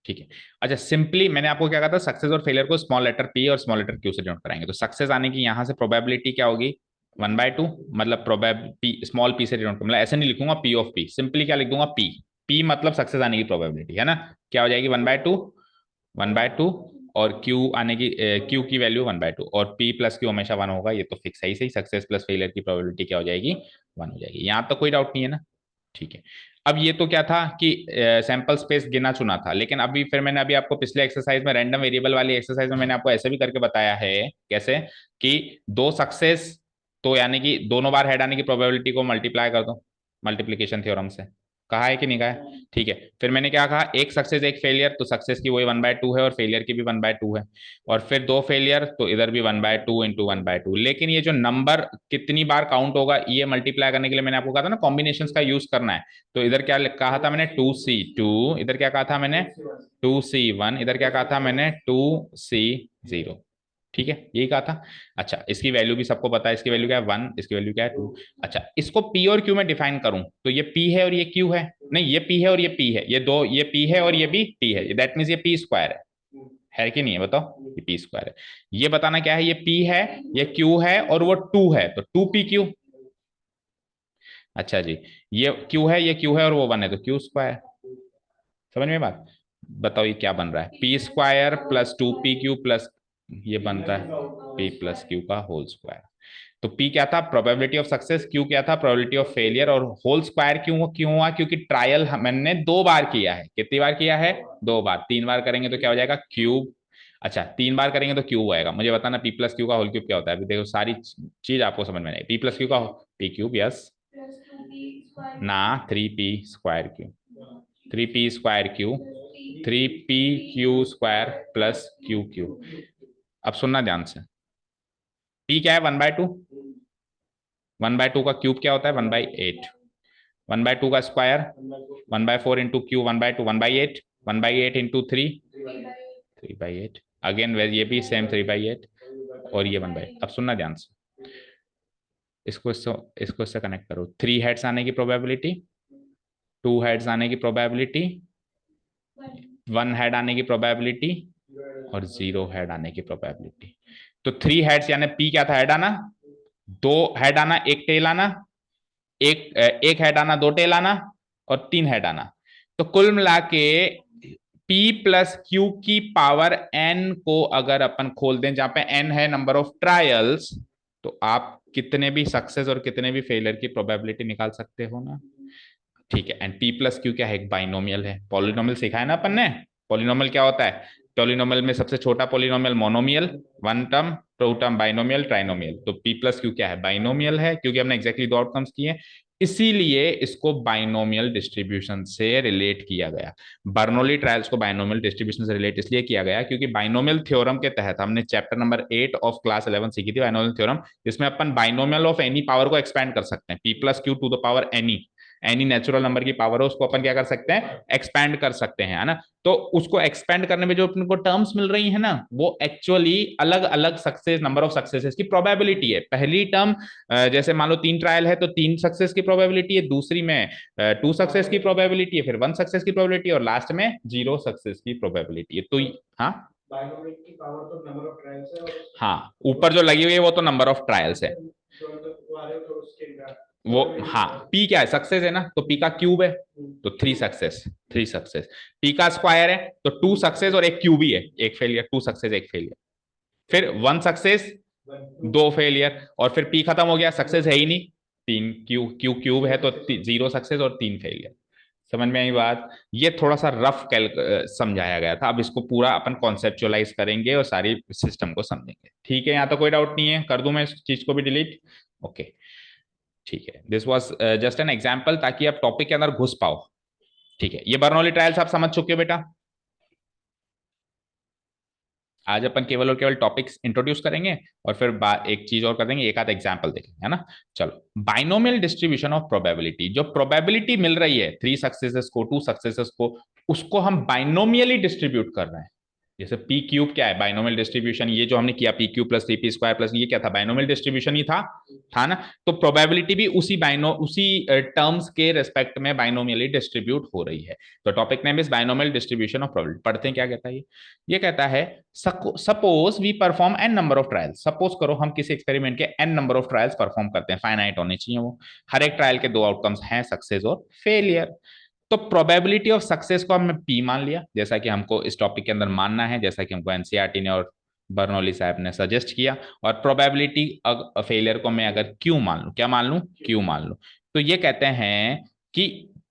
ठीक है। अच्छा, सिंपली मैंने आपको क्या कहा था, सक्सेस और फेलियर को स्मॉल लेटर पी और स्मॉल लेटर क्यू से डिनोट कराएंगे। तो सक्सेस आने की यहाँ से प्रोबेबिलिटी क्या होगी? 1/2, मतलब प्रोबेब पी स्मॉल पी से डिनोट, मतलब ऐसे नहीं लिखूंगा पी ऑफ पी, सिंपली क्या लिख दूंगा, पी। पी मतलब सक्सेस आने की प्रोबेबिलिटी है ना, क्या हो जाएगी? 1/2, 1/2, और क्यू आने की क्यू की वैल्यू 1/2, और पी प्लस क्यू हमेशा 1 होगा, ये तो फिक्स है ही सही। सक्सेस प्लस फेलियर की प्रोबेबिलिटी क्या हो जाएगी? 1 हो जाएगी। यहाँ तो कोई डाउट नहीं है ना, ठीक है। अब ये तो क्या था कि सैंपल स्पेस गिना चुना था, लेकिन अभी फिर मैंने अभी आपको पिछले एक्सरसाइज में, रैंडम वेरिएबल वाली एक्सरसाइज में, मैंने आपको ऐसे भी करके बताया है, कैसे कि 2 सक्सेस, तो यानी कि दोनों बार हेड आने की प्रोबेबिलिटी को मल्टीप्लाई कर दो मल्टीप्लीकेशन थ्योरम से। कहा है कि नहीं कहा है? ठीक है, फिर मैंने क्या कहा, एक सक्सेस एक फेलियर, तो सक्सेस की वही 1/2 है, और फेलियर की भी 1/2 है, और फिर 2 फेलियर, तो इधर भी 1/2 इंटू 1/2। लेकिन ये जो नंबर कितनी बार काउंट होगा, ये मल्टीप्लाई करने के लिए मैंने आपको कहा था ना, कॉम्बिनेशन का यूज करना है। तो इधर क्या कहा था मैंने, 2C2, इधर क्या कहा था मैंने, 2C1, इधर क्या कहा था मैंने, 2C0, ठीक है, यही कहा था। अच्छा, इसकी वैल्यू भी सबको पता है, इसकी वैल्यू क्या है 1, इसकी वैल्यू क्या है 2। अच्छा, इसको P और Q में डिफाइन करूं, तो ये P है और ये Q है, नहीं ये P है और ये P है, ये दो, ये P है और ये भी P है, दैट मीन्स ये P स्क्वायर है कि नहीं है बताओ? ये P स्क्वायर है। ये बताना क्या है, ये P है, ये Q है, और वो 2 है, तो 2PQ। अच्छा जी, ये Q है, ये Q है, और वो 1 है, तो Q स्क्वायर। समझ में बात? बताओ ये क्या बन रहा है, P square plus 2PQ plus, ये बनता है P प्लस Q का होल स्क्वायर। तो P क्या था, प्रोबेबिलिटी ऑफ सक्सेस, Q क्या था, प्रोबेबिलिटी ऑफ फेलियर, और होल स्क्वायर क्यों क्यों हुआ? क्योंकि ट्रायल मैंने 2 बार किया है। कितनी बार किया है? 2 बार। 3 बार करेंगे तो क्या हो जाएगा? क्यूब। अच्छा, 3 बार करेंगे तो क्यूब आएगा। मुझे बताना P प्लस क्यू का होल क्यूब क्या होता है? अभी देखो सारी चीज आपको समझ में नहीं। P प्लस क्यू का P क्यूब, यस ना, 3P square Q, 3P square Q, 3PQ square plus QQ। अब सुनना ध्यान से, P क्या है? 1/2, 1/2 का क्यूब क्या होता है? 1/8। 1/2 का square 1/4 into Q 1/2 1/8 1/8 into 3 3/8 again ये भी सेम 3/8 और ये 1/8। अब सुनना ध्यान से, इसको इससे कनेक्ट करो। 3 हेड्स आने की प्रोबेबिलिटी, 2 हेड्स आने की प्रोबेबिलिटी, 1 हेड आने की प्रोबेबिलिटी और 0 हेड आने की प्रोबेबिलिटी। तो 3 हेड्स यानी पी क्या था, हेड आना, 2 हेड आना, एक टेल आना, एक हेड आना, 2 टेल आना और 3 हेड आना। तो कुल मिला के P प्लस क्यू की पावर n को अगर अपन खोल दें, जहां पे n है नंबर ऑफ ट्रायल्स, तो आप कितने भी सक्सेस और कितने भी फेलियर की प्रोबेबिलिटी निकाल सकते हो ना। ठीक है, एंड P प्लस क्यू क्या है, एक बाइनोमियल है। पॉलिनोमियल सिखा है ना अपन ने। पॉलिनोमियल क्या होता है, पॉलिनोमियल में सबसे छोटा polynomial monomial, 1 term, 2 term binomial, trinomial. तो P प्लस क्यू क्या है, बाइनोमियल है, क्योंकि हमने एक्जैक्टली 2 आउटकम्स किए, इसीलिए इसको बाइनोमियल डिस्ट्रीब्यूशन से रिलेट किया गया। बर्नौली ट्रायल्स को बाइनोमियल डिस्ट्रीब्यूशन से रिलेट इसलिए किया गया क्योंकि बाइनोमियल थ्योरम के तहत हमने चैप्टर नंबर 8 ऑफ क्लास 11 सीखी थी बाइनोमियल थ्योरम, जिसमें अपन बाइनोमियल ऑफ एनी पावर को एक्सपैंड कर सकते हैं। P plus q to the power any natural number की पावर है, उसको अपन क्या कर सकते हैं, एक्सपैंड कर सकते हैं, है ना। तो उसको एक्सपैंड करने में जो अपन को टर्म्स मिल रही है ना, वो एक्चुअली अलग अलग सक्सेस, नंबर ऑफ सक्सेसेस की प्रोबेबिलिटी है। पहली टर्म जैसे मान लो 3 ट्रायल है तो 3 सक्सेस की प्रोबेबिलिटी है, दूसरी में 2 सक्सेस की प्रोबेबिलिटी है, फिर 1 सक्सेस की प्रोबेबिलिटी और लास्ट में 0 सक्सेस की प्रोबेबिलिटी है। तो हाँ, बाइनोमियल की पावर तो नंबर ऑफ ट्रायल्स है और हाँ, ऊपर जो लगी हुई है वो तो नंबर ऑफ ट्रायल्स है, वो हाँ, पी क्या है, सक्सेस है ना, तो पी का क्यूब है तो 3 सक्सेस, 3 सक्सेस। पी का स्क्वायर है तो 2 सक्सेस और एक क्यूब ही है, एक फेलियर, 2 सक्सेस एक फेलियर, फिर 1 सक्सेस 2 फेलियर, और फिर पी खत्म हो गया, सक्सेस है ही नहीं, 3 क्यूब है तो 0 सक्सेस और 3 फेलियर। समझ में आई बात। ये थोड़ा सा रफ समझाया गया था, अब इसको पूरा अपन कॉन्सेप्चुअलाइज करेंगे और सारी सिस्टम को समझेंगे। ठीक है, यहाँ तो कोई डाउट नहीं है, कर दूं मैं इस चीज को भी डिलीट। ओके, ठीक है, this was just an example ताकि आप टॉपिक के अंदर घुस पाओ। ठीक है, ये बर्नौली ट्रायल्स आप समझ चुके हो बेटा। आज अपन केवल और केवल टॉपिक्स इंट्रोड्यूस करेंगे और फिर एक चीज और कर देंगे, एक आध एग्जांपल देखेंगे, है ना। चलो, बाइनोमियल डिस्ट्रीब्यूशन ऑफ प्रोबेबिलिटी, जो प्रोबेबिलिटी मिल रही है 3 सक्सेसेस को, 2 सक्सेसेस को, उसको हम बाइनोमियली डिस्ट्रीब्यूट कर रहे हैं। जैसे पी क्यूब क्या है, बाइनोमियल डिस्ट्रीब्यूशन, ये जो हमने किया P cube plus 3p square plus, ये क्या था, बाइनोमियल डिस्ट्रीब्यूशन ही था ना। तो प्रोबेबिलिटी भी उसी टर्म्स के रेस्पेक्ट में बाइनोमियली डिस्ट्रीब्यूट हो रही है। तो topic name is binomial distribution of probability. पढ़ते हैं क्या कहता है ये कहता है suppose we perform n number of trials. Suppose करो हम किसी एक्सपेरिमेंट के n number of trials perform करते हैं, फाइनाइट होने चाहिए वो, हर एक ट्रायल के 2 आउटकम्स हैं, सक्सेस और फेलियर। तो प्रोबेबिलिटी ऑफ सक्सेस को हमने पी मान लिया, जैसा कि हमको इस टॉपिक के अंदर मानना है, जैसा कि हमको एनसीईआरटी ने और बर्नौली साहब ने सजेस्ट किया। और प्रोबेबिलिटी फेलियर को मैं अगर क्यू मान लूं, क्या मान लूं, क्यू मान लूं, तो ये कहते हैं कि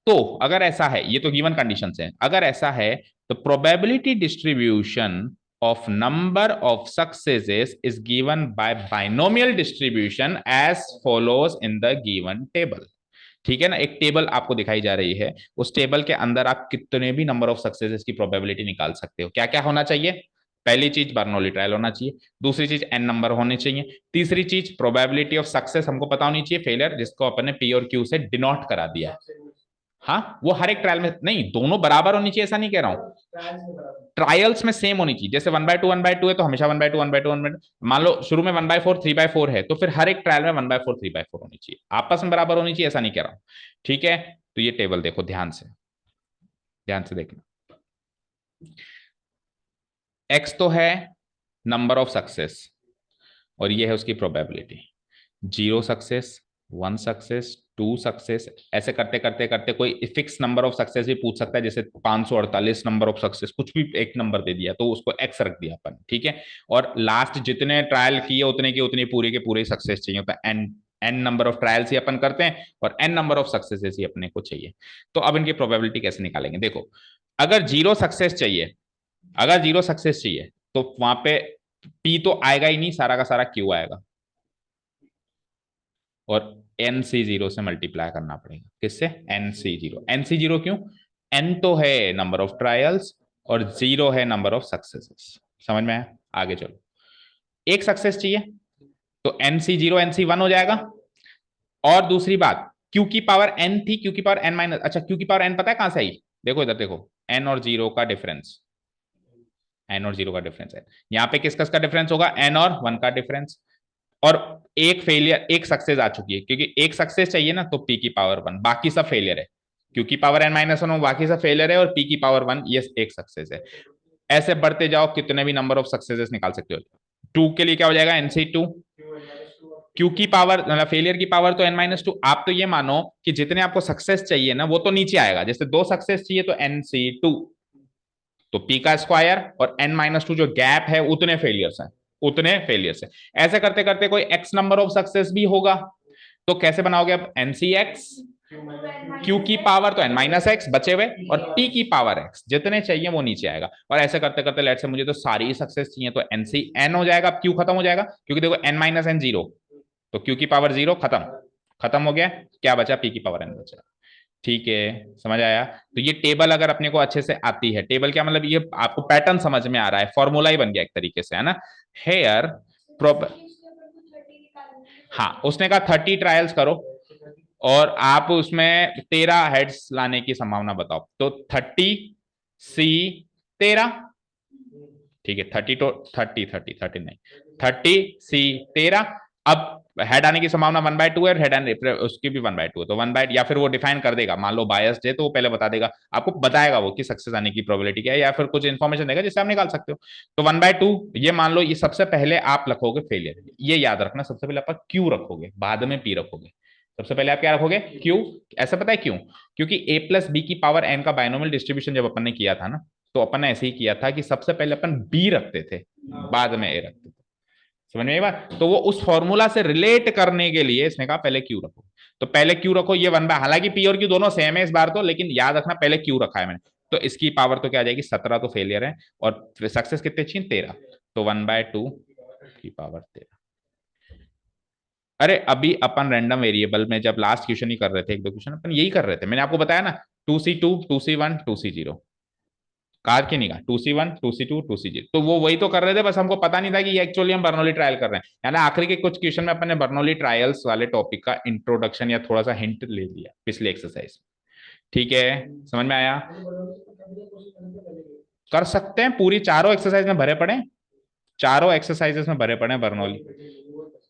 तो अगर ऐसा है, ये तो गिवन कंडीशन है, अगर ऐसा है तो probability distribution of number of successes is given by binomial distribution as follows in the given table। ठीक है ना, एक टेबल आपको दिखाई जा रही है, उस टेबल के अंदर आप कितने भी नंबर ऑफ सक्सेसेस की प्रोबेबिलिटी निकाल सकते हो। क्या क्या होना चाहिए, पहली चीज बर्नौली ट्रायल होना चाहिए, दूसरी चीज एन नंबर होने चाहिए, तीसरी चीज प्रोबेबिलिटी ऑफ सक्सेस हमको पता होनी चाहिए, फेलियर जिसको अपन ने पी और क्यू से डिनोट करा दिया है। हाँ, वो हर एक ट्रायल में नहीं, दोनों बराबर होनी चाहिए ऐसा नहीं कह रहा हूं, ट्रायल्स में सेम होनी चाहिए। जैसे 1/2 है तो हमेशा 1/2 1/2 1/2, मान लो शुरू में 1/4 3/4 है तो फिर हर एक ट्रायल में 1/4 3/4 होनी चाहिए, आपस में बराबर होनी चाहिए, ऐसा नहीं कह रहा हूं। ठीक है, तो ये टेबल देखो ध्यान से, ध्यान से देखना। एक्स तो है नंबर ऑफ सक्सेस और ये है उसकी प्रोबेबिलिटी, 0 सक्सेस, 1 सक्सेस, 2 सक्सेस, ऐसे करते करते करते कोई फिक्स नंबर ऑफ सक्सेस भी पूछ सकता है, जैसे 548 नंबर ऑफ सक्सेस, कुछ भी एक नंबर दे दिया तो उसको एक्स रख दिया अपन। ठीक है, और लास्ट जितने ट्रायल किए उतने की उतनी पूरे के पूरे सक्सेस चाहिए, तो एन नंबर ऑफ ट्रायल्स ही अपन करते हैं और एन नंबर ऑफ सक्सेसेस ही अपने को चाहिए। तो अब इनकी प्रोबेबिलिटी कैसे निकालेंगे, देखो, अगर 0 सक्सेस चाहिए, अगर 0 सक्सेस चाहिए तो वहां पे पी तो आएगा ही नहीं, सारा का सारा क्यू आएगा और एन सी 0 से मल्टीप्लाई करना पड़ेगा, किससे, एन सी 0। एन सी 0 क्यों, एन तो है नंबर ऑफ ट्रायल्स और 0 है नंबर ऑफ सक्सेसेस। समझ में आया, आगे चलो, एक सक्सेस चाहिए तो एन सी 0 एन सी 1 हो जाएगा। और दूसरी बात, क्यू की पावर एन थी, क्यू की पावर एन माइनस, अच्छा क्यू की पावर एन पता है कहां से आई? देखो इधर देखो, एन और जीरो का डिफरेंस, एन और जीरो का डिफरेंस है। यहाँ पे किस का डिफरेंस होगा? एन और वन का डिफरेंस। और एक फेलियर, एक सक्सेस आ चुकी है, क्योंकि एक सक्सेस चाहिए ना, तो पी की पावर वन, बाकी सब फेलियर है। क्यू की पावर एन माइनस वन, बाकी सब फेलियर है, और पी की पावर वन ये एक सक्सेस है। ऐसे बढ़ते जाओ, कितने भी नंबर ऑफ सक्सेसेस निकाल सकते हो। टू के लिए क्या हो जाएगा? NC two. क्यू की पावर मतलब फेलियर की पावर तो एन माइनस टू। आप तो ये मानो कि जितने आपको सक्सेस चाहिए ना वो तो नीचे आएगा, जैसे दो सक्सेस चाहिए तो एनसी टू, तो पी का स्क्वायर और एन माइनस टू जो गैप है उतने फेलियर्स हैं, उतने फेलियर्स है। ऐसे करते करते कोई एक्स नंबर ऑफ सक्सेस भी होगा, तो कैसे बनाओगे अब? एनसी एक्स, क्यू की पावर तो एन माइनस एक्स बचे हुए, और पी की पावर एक्स, जितने चाहिए वो नीचे आएगा। और ऐसे करते करते लेट से मुझे तो सारी सक्सेस चाहिए, तो एनसी एन हो जाएगा, क्यू खत्म हो जाएगा, क्योंकि देखो एन माइनस एन जीरो, तो क्यू की पावर जीरो, खत्म, खत्म हो गया। क्या बचा? पी की पावर एन बचा। ठीक है, समझ आया? तो ये टेबल अगर अपने को अच्छे से आती है, टेबल क्या मतलब, ये आपको पैटर्न समझ में आ रहा है, फॉर्मूला ही बन गया एक तरीके से, है ना? हेयर प्रोप हाँ, उसने कहा 30 ट्रायल्स करो, और आप उसमें 13 हेड्स लाने की संभावना बताओ, तो 30 सी 13, ठीक है, 30 तो 30 नहीं, 30 सी 13। अब हेड आने की संभावना 1/2 है, हेड आने उसकी भी 1/2 है, तो 1/, या फिर वो डिफाइन कर देगा, मान लो बायस्ड है तो वो पहले बता देगा, आपको बताएगा वो कि सक्सेस आने की प्रोबेबिलिटी क्या है, या फिर कुछ इन्फॉर्मेशन देगा जिससे आप निकाल सकते हो। तो 1/2, ये मान लो, ये सबसे पहले आप रखोगे फेलियर, ये याद रखना, सबसे पहले आप क्यू रखोगे, बाद में पी रखोगे। सबसे पहले आप क्या रखोगे? क्यू। ऐसा पता है क्यों? क्योंकि ए प्लस बी की पावर एन का बायनोमियल डिस्ट्रीब्यूशन जब अपन ने किया था ना, तो अपन ने ऐसे ही किया था कि सबसे पहले अपन बी रखते थे, बाद में ए रखते थे। समझ में एक बार? तो वो उस फॉर्मूला से रिलेट करने के लिए इसने कहा पहले क्यू रखो, तो पहले क्यू रखो, ये 1/, हालांकि पी और क्यू दोनों सेम है इस बार तो, लेकिन याद रखना पहले क्यू रखा है मैंने। तो इसकी पावर तो क्या आ जाएगी? 17 तो फेलियर है, और सक्सेस कितने चाहिए? 13, तो 1/2 की पावर 13। अरे अभी अपन रैंडम वेरिएबल में जब लास्ट क्वेश्चन ही कर रहे थे, एक दो क्वेश्चन अपन यही कर रहे थे, मैंने आपको बताया ना, 2C2 2C1 2C0, कार की नहीं कहा, 2C1 2C2 2C0, तो वो वही तो कर रहे थे, बस हमको पता नहीं था कि ये एक्चुअली हम बर्नौली ट्रायल कर रहे हैं। यानी आखिरी के कुछ क्वेश्चन में अपन ने बर्नौली ट्रायल्स वाले टॉपिक का इंट्रोडक्शन या थोड़ा सा हिंट ले लिया पिछले एक्सरसाइज। ठीक है, समझ में आया? कर सकते हैं, पूरी चारों एक्सरसाइज में भरे पड़े, चारों एक्सरसाइजेस में भरे पड़े बर्नौली।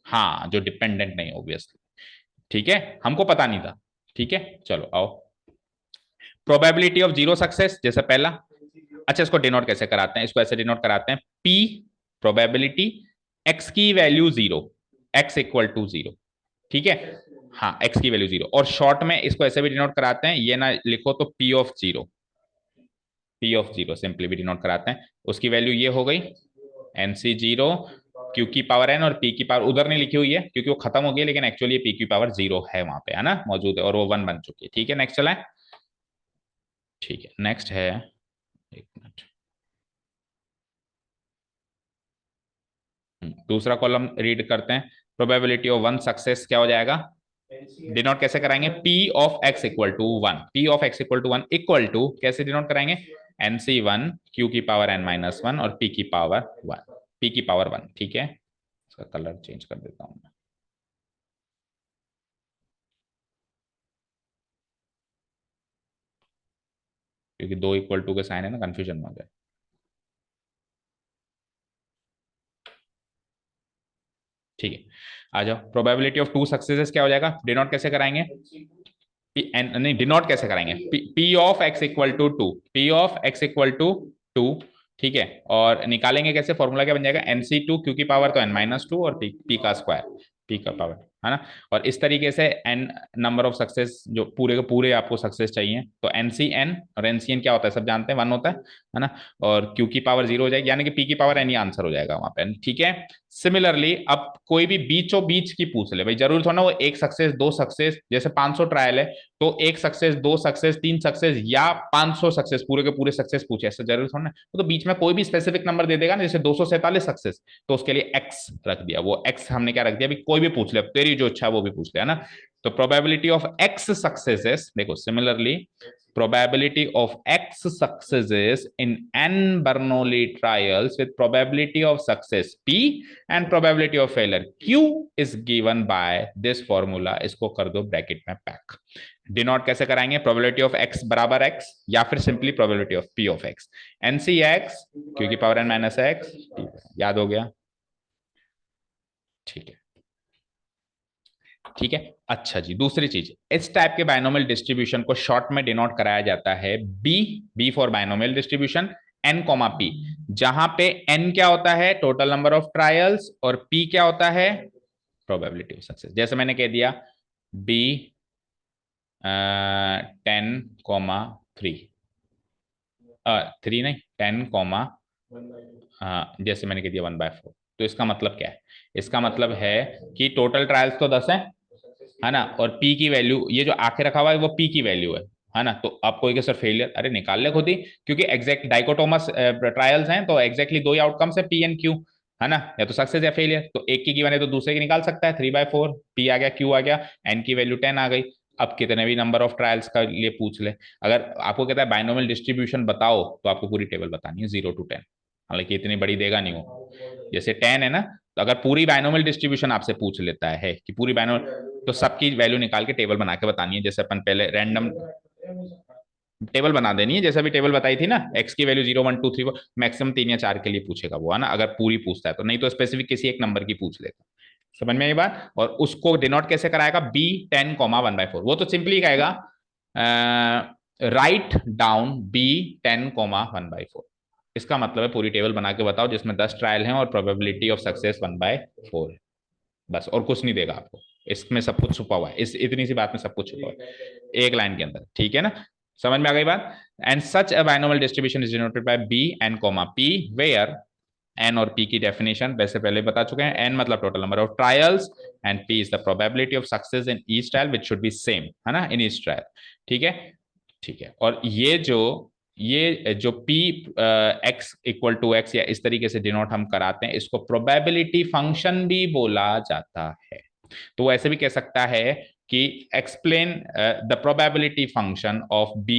हाँ, जो डिपेंडेंट नहीं ऑब्वियसली। ठीक है, हमको पता नहीं था। ठीक है, चलो आओ। प्रोबेबिलिटी ऑफ जीरो सक्सेस जैसे पहला। अच्छा, इसको डिनोट कैसे कराते हैं? इसको ऐसे डिनोट कराते हैं, पी प्रोबेबिलिटी एक्स की value zero, x equal to zero. ठीक है, हाँ, एक्स की वैल्यू जीरो, और शॉर्ट में इसको ऐसे भी डिनोट कराते हैं, ये ना लिखो तो P of zero, P of zero simply भी डिनोट कराते हैं। उसकी वैल्यू ये हो गई एनसी जीरो, क्यू की पावर एन, और पी की पावर उधर नहीं लिखी हुई है क्योंकि वो खत्म हो गई, लेकिन एक्चुअली पी की पावर जीरो है वहां पे, है ना, मौजूद है, और वो वन बन चुकी है। ठीक है, नेक्स्ट चला है। ठीक है, नेक्स्ट है, एक मिनट, दूसरा कॉलम रीड करते हैं। प्रोबेबिलिटी ऑफ वन सक्सेस क्या हो जाएगा? डिनोट कैसे कराएंगे? P of x equal to one, p of x equal to one equal to कैसे डिनोट कराएंगे? एनसी वन, क्यू की पावर एन माइनस वन, और पी की पावर वन, पी की पावर वन। ठीक है, इसका कलर चेंज कर देता हूं मैं, क्योंकि दो इक्वल टू के साइन है ना, कंफ्यूजन में हो जाए। ठीक है, आ जाओ। प्रोबेबिलिटी ऑफ टू सक्सेसेस क्या हो जाएगा? डिनोट कैसे कराएंगे? पी एन नहीं, डिनोट कैसे कराएंगे? P of x equal to two, p of x equal to two. ठीक है, और निकालेंगे कैसे? फॉर्मूला क्या बन जाएगा? एनसी टू, क्यू की पावर तो एन माइनस टू, और पी का स्क्वायर, पी का पावर, है ना। और इस तरीके से एन नंबर ऑफ सक्सेस जो पूरे के पूरे आपको सक्सेस चाहिए, तो एनसी एन, और एनसी एन क्या होता है सब जानते हैं, वन होता है ना। और क्यू की पावर जीरो हो जाएगी, यानी कि पी की पावर एन ही आंसर हो जाएगा वहां पे। ठीक है, सिमिलरली अब कोई भी बीचों बीच की पूछ ले भाई, जरूर थोड़ा ना वो एक सक्सेस दो सक्सेस, जैसे 500 ट्रायल है तो एक सक्सेस दो सक्सेस तीन सक्सेस या 500 सक्सेस पूरे के पूरे सक्सेस पूछे, ऐसा जरूर थोड़ा ना। तो बीच में कोई भी स्पेसिफिक नंबर दे देगा ना, जैसे 247 सक्सेस, तो उसके लिए एक्स रख दिया, वो एक्स हमने क्या रख दिया? अभी कोई भी पूछ ले, तेरी दूसरी जो अच्छा वो भी पूछ लिया ना। तो प्रोबेबिलिटी ऑफ एक्स सक्सेसेस, देखो similarly probability of x successes in n Bernoulli trials with probability of success p and probability of failure q is given by this formula, इसको कर दो ब्रैकेट में पैक। डिनोट कैसे कराएंगे, probability of x बराबर x या फिर simply probability of p of x, nc x q की पावर n माइनस x, याद हो गया, ठीक है ठीक है। अच्छा जी, दूसरी चीज, इस टाइप के बाइनोमियल डिस्ट्रीब्यूशन को शॉर्ट में डिनोट कराया जाता है B, B for binomial distribution, n comma p, जहां पे एन क्या होता है टोटल नंबर ऑफ ट्रायल्स और पी क्या होता है प्रोबेबिलिटी ऑफ सक्सेस। जैसे मैंने कह दिया बी 10,3, 3 नहीं 10, जैसे मैंने कह दिया 1/4। तो इसका मतलब क्या है, इसका मतलब है कि टोटल ट्रायल्स तो 10 है ना, और पी की वैल्यू ये जो आके रखा हुआ है वो पी की वैल्यू है ना। तो आपको एक सर फेलियर, अरे निकाल ले खुद ही, क्योंकि एग्जैक्ट डाइकोटोमस ट्रायल्स हैं तो एग्जैक्टली दो ही आउटकम्स है पी एंड क्यू, है ना, या तो सक्सेस या फेलियर। तो एक की गिवन है तो दूसरे की निकाल सकता है, 3/4 पी आ गया क्यू आ गया, एन की वैल्यू 10 आ गई। अब कितने भी नंबर ऑफ ट्रायल्स का लिए पूछ ले, अगर आपको कहता है बाइनोमियल डिस्ट्रीब्यूशन बताओ तो आपको पूरी टेबल बतानी है 0 to 10, हालांकि इतनी बड़ी देगा नहीं वो, जैसे 10 है ना, तो अगर पूरी बाइनोमियल डिस्ट्रीब्यूशन आपसे पूछ लेता है कि पूरी बाइनोमियल, तो सबकी वैल्यू निकाल के टेबल बना के बतानी है, जैसे अपन पहले रैंडम टेबल बना देनी है, जैसा भी टेबल बताई थी ना, एक्स की वैल्यू 0 1 2 3 4, मैक्सिमम 3 या 4 के लिए पूछेगा वो, है ना, अगर पूरी पूछता है तो, नहीं तो स्पेसिफिक किसी एक नंबर की पूछ लेगा। समझ में आई बात। और उसको डिनोट कैसे कराएगा, बी 10, 1/4, वो तो सिंपली कहेगा राइट डाउन बी 10, 1/4। इसका मतलब है पूरी टेबल बना के बताओ जिसमें 10 ट्रायल हैं और प्रोबेबिलिटी ऑफ सक्सेस 1/4 है, बस और कुछ नहीं देगा आपको, इसमें सब कुछ छुपा हुआ है, इस इतनी सी बात में सब कुछ छुपा हुआ है एक लाइन के अंदर, ठीक है ना। समझ में आ गई बात। And such a binomial distribution is denoted by B n comma p, where n और पी की डेफिनेशन वैसे पहले बता चुके हैं, एन मतलब टोटल नंबर ऑफ ट्रायल्स and p is the probability of success in each trial which should be same, है ना, इन ईच ट्रायल, ठीक है ठीक है। और ये जो p x equal to x या इस तरीके से डिनोट हम कराते हैं, इसको प्रोबेबिलिटी फंक्शन भी बोला जाता है। तो ऐसे भी कह सकता है कि explain the probability function of b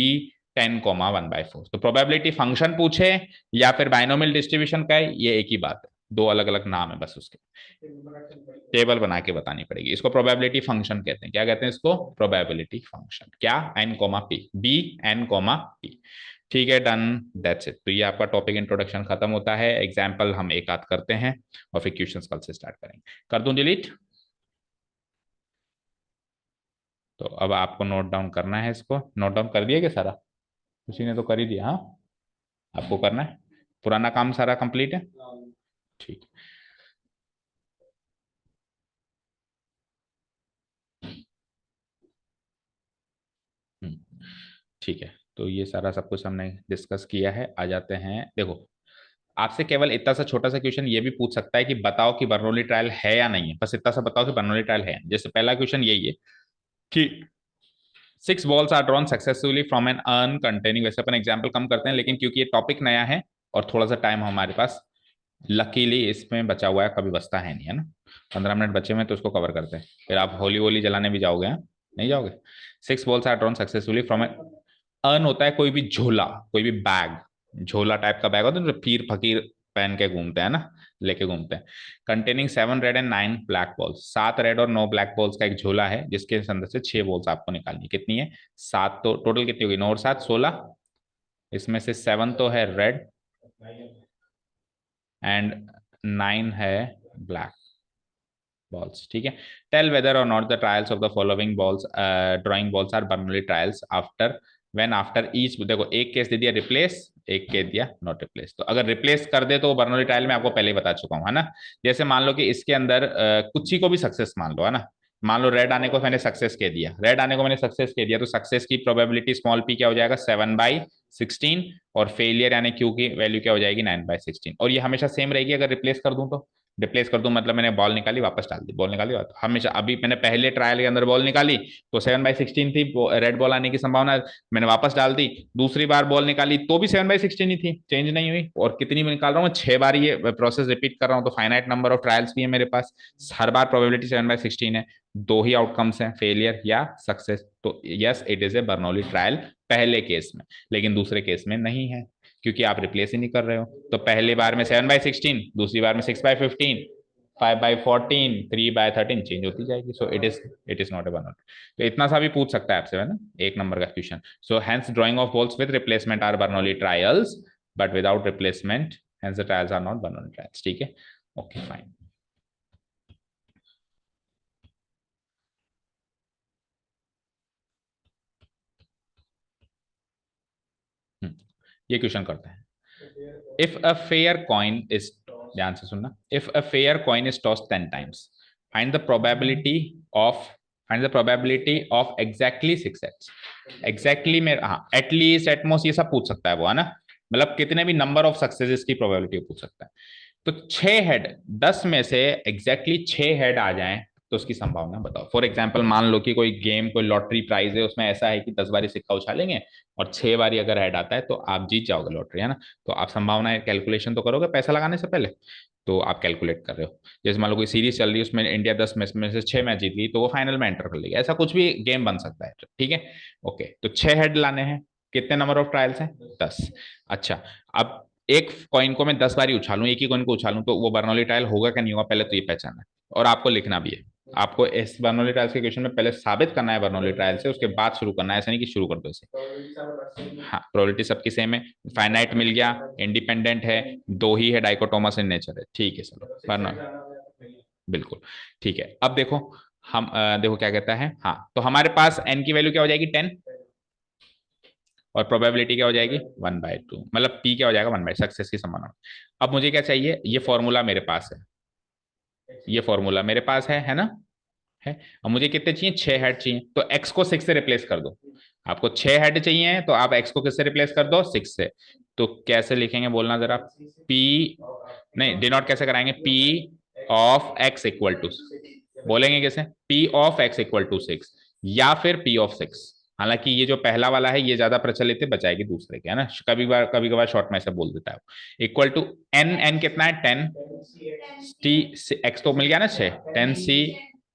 10, 1/4। तो प्रोबेबिलिटी फंक्शन पूछे या फिर बाइनोमियल डिस्ट्रीब्यूशन का है, ये एक ही बात है, दो अलग अलग नाम है बस उसके, टेबल बना के बतानी पड़ेगी। इसको प्रोबेबिलिटी फंक्शन कहते हैं, क्या कहते हैं इसको, प्रोबेबिलिटी फंक्शन, क्या n comma p, B n comma p, ठीक है डन, दैट्स इट। तो ये आपका टॉपिक इंट्रोडक्शन खत्म होता है, एग्जाम्पल हम एक आध करते हैं और फिर क्वेश्चंस कल से स्टार्ट करेंगे। कर दूं डिलीट, तो अब आपको नोट डाउन करना है, इसको नोट डाउन कर दिया क्या सारा, किसी ने तो कर ही दिया, हाँ आपको करना है, पुराना काम सारा कंप्लीट है, ठीक। ठीक है, तो ये सारा सब कुछ हमने डिस्कस किया है। आ जाते हैं, देखो आपसे केवल इतना सा छोटा सा क्वेश्चन ये भी पूछ सकता है कि बताओ कि बर्नौली ट्रायल है या नहीं है, बस इतना सा बताओ कि बर्नौली ट्रायल है। जैसे पहला क्वेश्चन यही है कि 6 balls are drawn successfully from an urn containing, वैसे अपन एग्जाम्पल कम करते हैं लेकिन क्योंकि ये टॉपिक नया है और थोड़ा सा टाइम हमारे पास लकीली इसमें बचा हुआ है, कभी बचता है नहीं, है ना, 15 मिनट बचे हुए तो उसको कवर करते हैं, फिर आप होली वोली जलाने भी जाओगे, हाँ नहीं जाओगे। 6 balls are drawn successfully from an urn होता है कोई भी झोला, कोई भी बैग, झोला टाइप का बैग होता है जो पीर फकीर पहन के घूमते हैं ना, लेके घूमते हैं। Containing 7 red and 9 black balls, 7 red और 9 ब्लैक बॉल्स का एक झोला है जिसके अंदर से 6 बॉल्स आपको निकालनी, कितनी है 7, तो टोटल कितनी होगी 9 और 7 16, इसमें से 7 तो है रेड एंड 9 है ब्लैक बॉल्स, ठीक है। टेल वेदर और not the trials of the following balls drawing balls are Bernoulli trials after when after each, देखो एक केस दे दिया रिप्लेस, एक केस दिया नॉट रिप्लेस, तो अगर रिप्लेस कर दे तो बर्नौली ट्रायल में आपको पहले ही बता चुका हूं, है ना। जैसे मान लो कि इसके अंदर कुछ ही को भी सक्सेस मान लो, है ना, मान लो रेड आने को मैंने सक्सेस कह दिया, रेड आने को मैंने सक्सेस कह दिया, तो सक्सेस की प्रोबेबिलिटी स्मॉल पी क्या हो जाएगा 7/16, और फेलियर यानी क्यू की वैल्यू क्या हो जाएगी 9/16, और ये हमेशा सेम रहेगी अगर रिप्लेस कर दूं तो। रिप्लेस कर दूं मतलब मैंने बॉल निकाली वापस डाल दी, बॉल निकाली वापस, हमेशा, अभी मैंने पहले ट्रायल के अंदर बॉल निकाली तो 7/16 थी, रेड बॉल आने की संभावना, मैंने वापस डाल दी, दूसरी बार बॉल निकाली तो भी 7/16 ही थी, चेंज नहीं हुई, और कितनी मैं निकाल रहा हूँ 6 बार ये प्रोसेस रिपीट कर रहा हूँ, तो फाइनाइट नंबर ऑफ ट्रायल्स भी है मेरे पास, हर बार प्रोबेबिलिटी 7/16 है, दो ही आउटकम्स हैं, फेलियर या सक्सेस, तो yes it is a Bernoulli trial पहले केस में, लेकिन दूसरे केस में नहीं है क्योंकि आप रिप्लेस ही नहीं कर रहे हो। तो पहली बार में 7/16, दूसरी बार में 6/15, 5/14, 3/13 चेंज होती जाएगी। So it is not a Bernoulli. तो इतना सा भी पूछ सकता है आपसे, है ना, एक नंबर का question. So hence drawing of balls with replacement are Bernoulli trials, but without replacement hence the trials are not Bernoulli trials. ठीक है, ओके फाइन। ये क्वेश्चन करते हैं। If a fair coin is, ध्यान से सुनना, if a fair coin is tossed 10 times, find the probability of, find the probability of exactly 6 heads. Exactly में हाँ, एटलीस्ट, एटमोस्ट, ये सब पूछ सकता है वो, है ना, मतलब कितने भी नंबर ऑफ सक्सेसेस की प्रोबेबिलिटी पूछ सकता है। तो 6 हेड, 10 में से एग्जैक्टली 6 हेड आ जाएं तो उसकी संभावना बताओ। फॉर एग्जाम्पल मान लो कि कोई गेम, कोई लॉटरी प्राइज है, उसमें ऐसा है कि 10 बारी सिक्का उछालेंगे और 6 बारी अगर हेड आता है तो आप जीत जाओगे लॉटरी, है ना। तो आप संभावना कैलकुलेशन तो करोगे पैसा लगाने से पहले, तो आप कैलकुलेट कर रहे हो। जैसे मान लो कोई सीरीज चल रही है, उसमें इंडिया 10 मैच में से 6 मैच जीत गई तो वो फाइनल में एंटर कर लेगी, ऐसा कुछ भी गेम बन सकता है। ठीक है, ओके, तो 6 हेड लाने हैं। कितने नंबर ऑफ ट्रायल्स हैं? 10। अच्छा, अब एक कॉइन को मैं 10 बारी उछालूं, एक ही कॉइन को उछालूं, तो वो बर्नौली ट्रायल होगा क्या, नहीं होगा, पहले तो ये पहचानना है और आपको लिखना भी है। आपको इस बर्नौली ट्रायल्स के क्वेश्चन में पहले साबित करना है बर्नौली ट्रायल से, उसके बाद शुरू करना है, ऐसा नहीं कि शुरू कर दो इसे। हाँ, प्रोबेबिलिटी सबकी सेम है, फाइनाइट मिल गया, इंडिपेंडेंट है, दो ही है, डाइकोटोमस इन नेचर है। ठीक है, चलो बर्नौली, बिल्कुल ठीक है। अब देखो हम देखो क्या कहता है। हाँ, तो हमारे पास एन की वैल्यू क्या हो जाएगी, 10, और प्रोबेबिलिटी क्या हो जाएगी, 1/2, मतलब पी क्या हो जाएगा, 1/, सक्सेस की संभावना। अब मुझे क्या चाहिए, ये फॉर्मूला मेरे पास है, ये फॉर्मूला मेरे पास है ना, है। अब मुझे कितने चाहिए, 6 हेड चाहिए, तो एक्स को 6 से रिप्लेस कर दो। आपको 6 हेड चाहिए तो आप एक्स को किससे रिप्लेस कर दो, 6 से। तो कैसे लिखेंगे बोलना जरा, पी, नहीं डिनोट कैसे कराएंगे, P of x equal to, बोलेंगे कैसे, P of x equal to 6, या फिर पी ऑफ 6। हालांकि ये जो पहला वाला है ये ज्यादा प्रचलित है, बचाएगी दूसरे के, है ना, कभी कभार शॉर्ट में ऐसे बोल देता है। इक्वल टू एन, एन कितना है, 10, टी, एक्स तो मिल गया ना 6, 10c,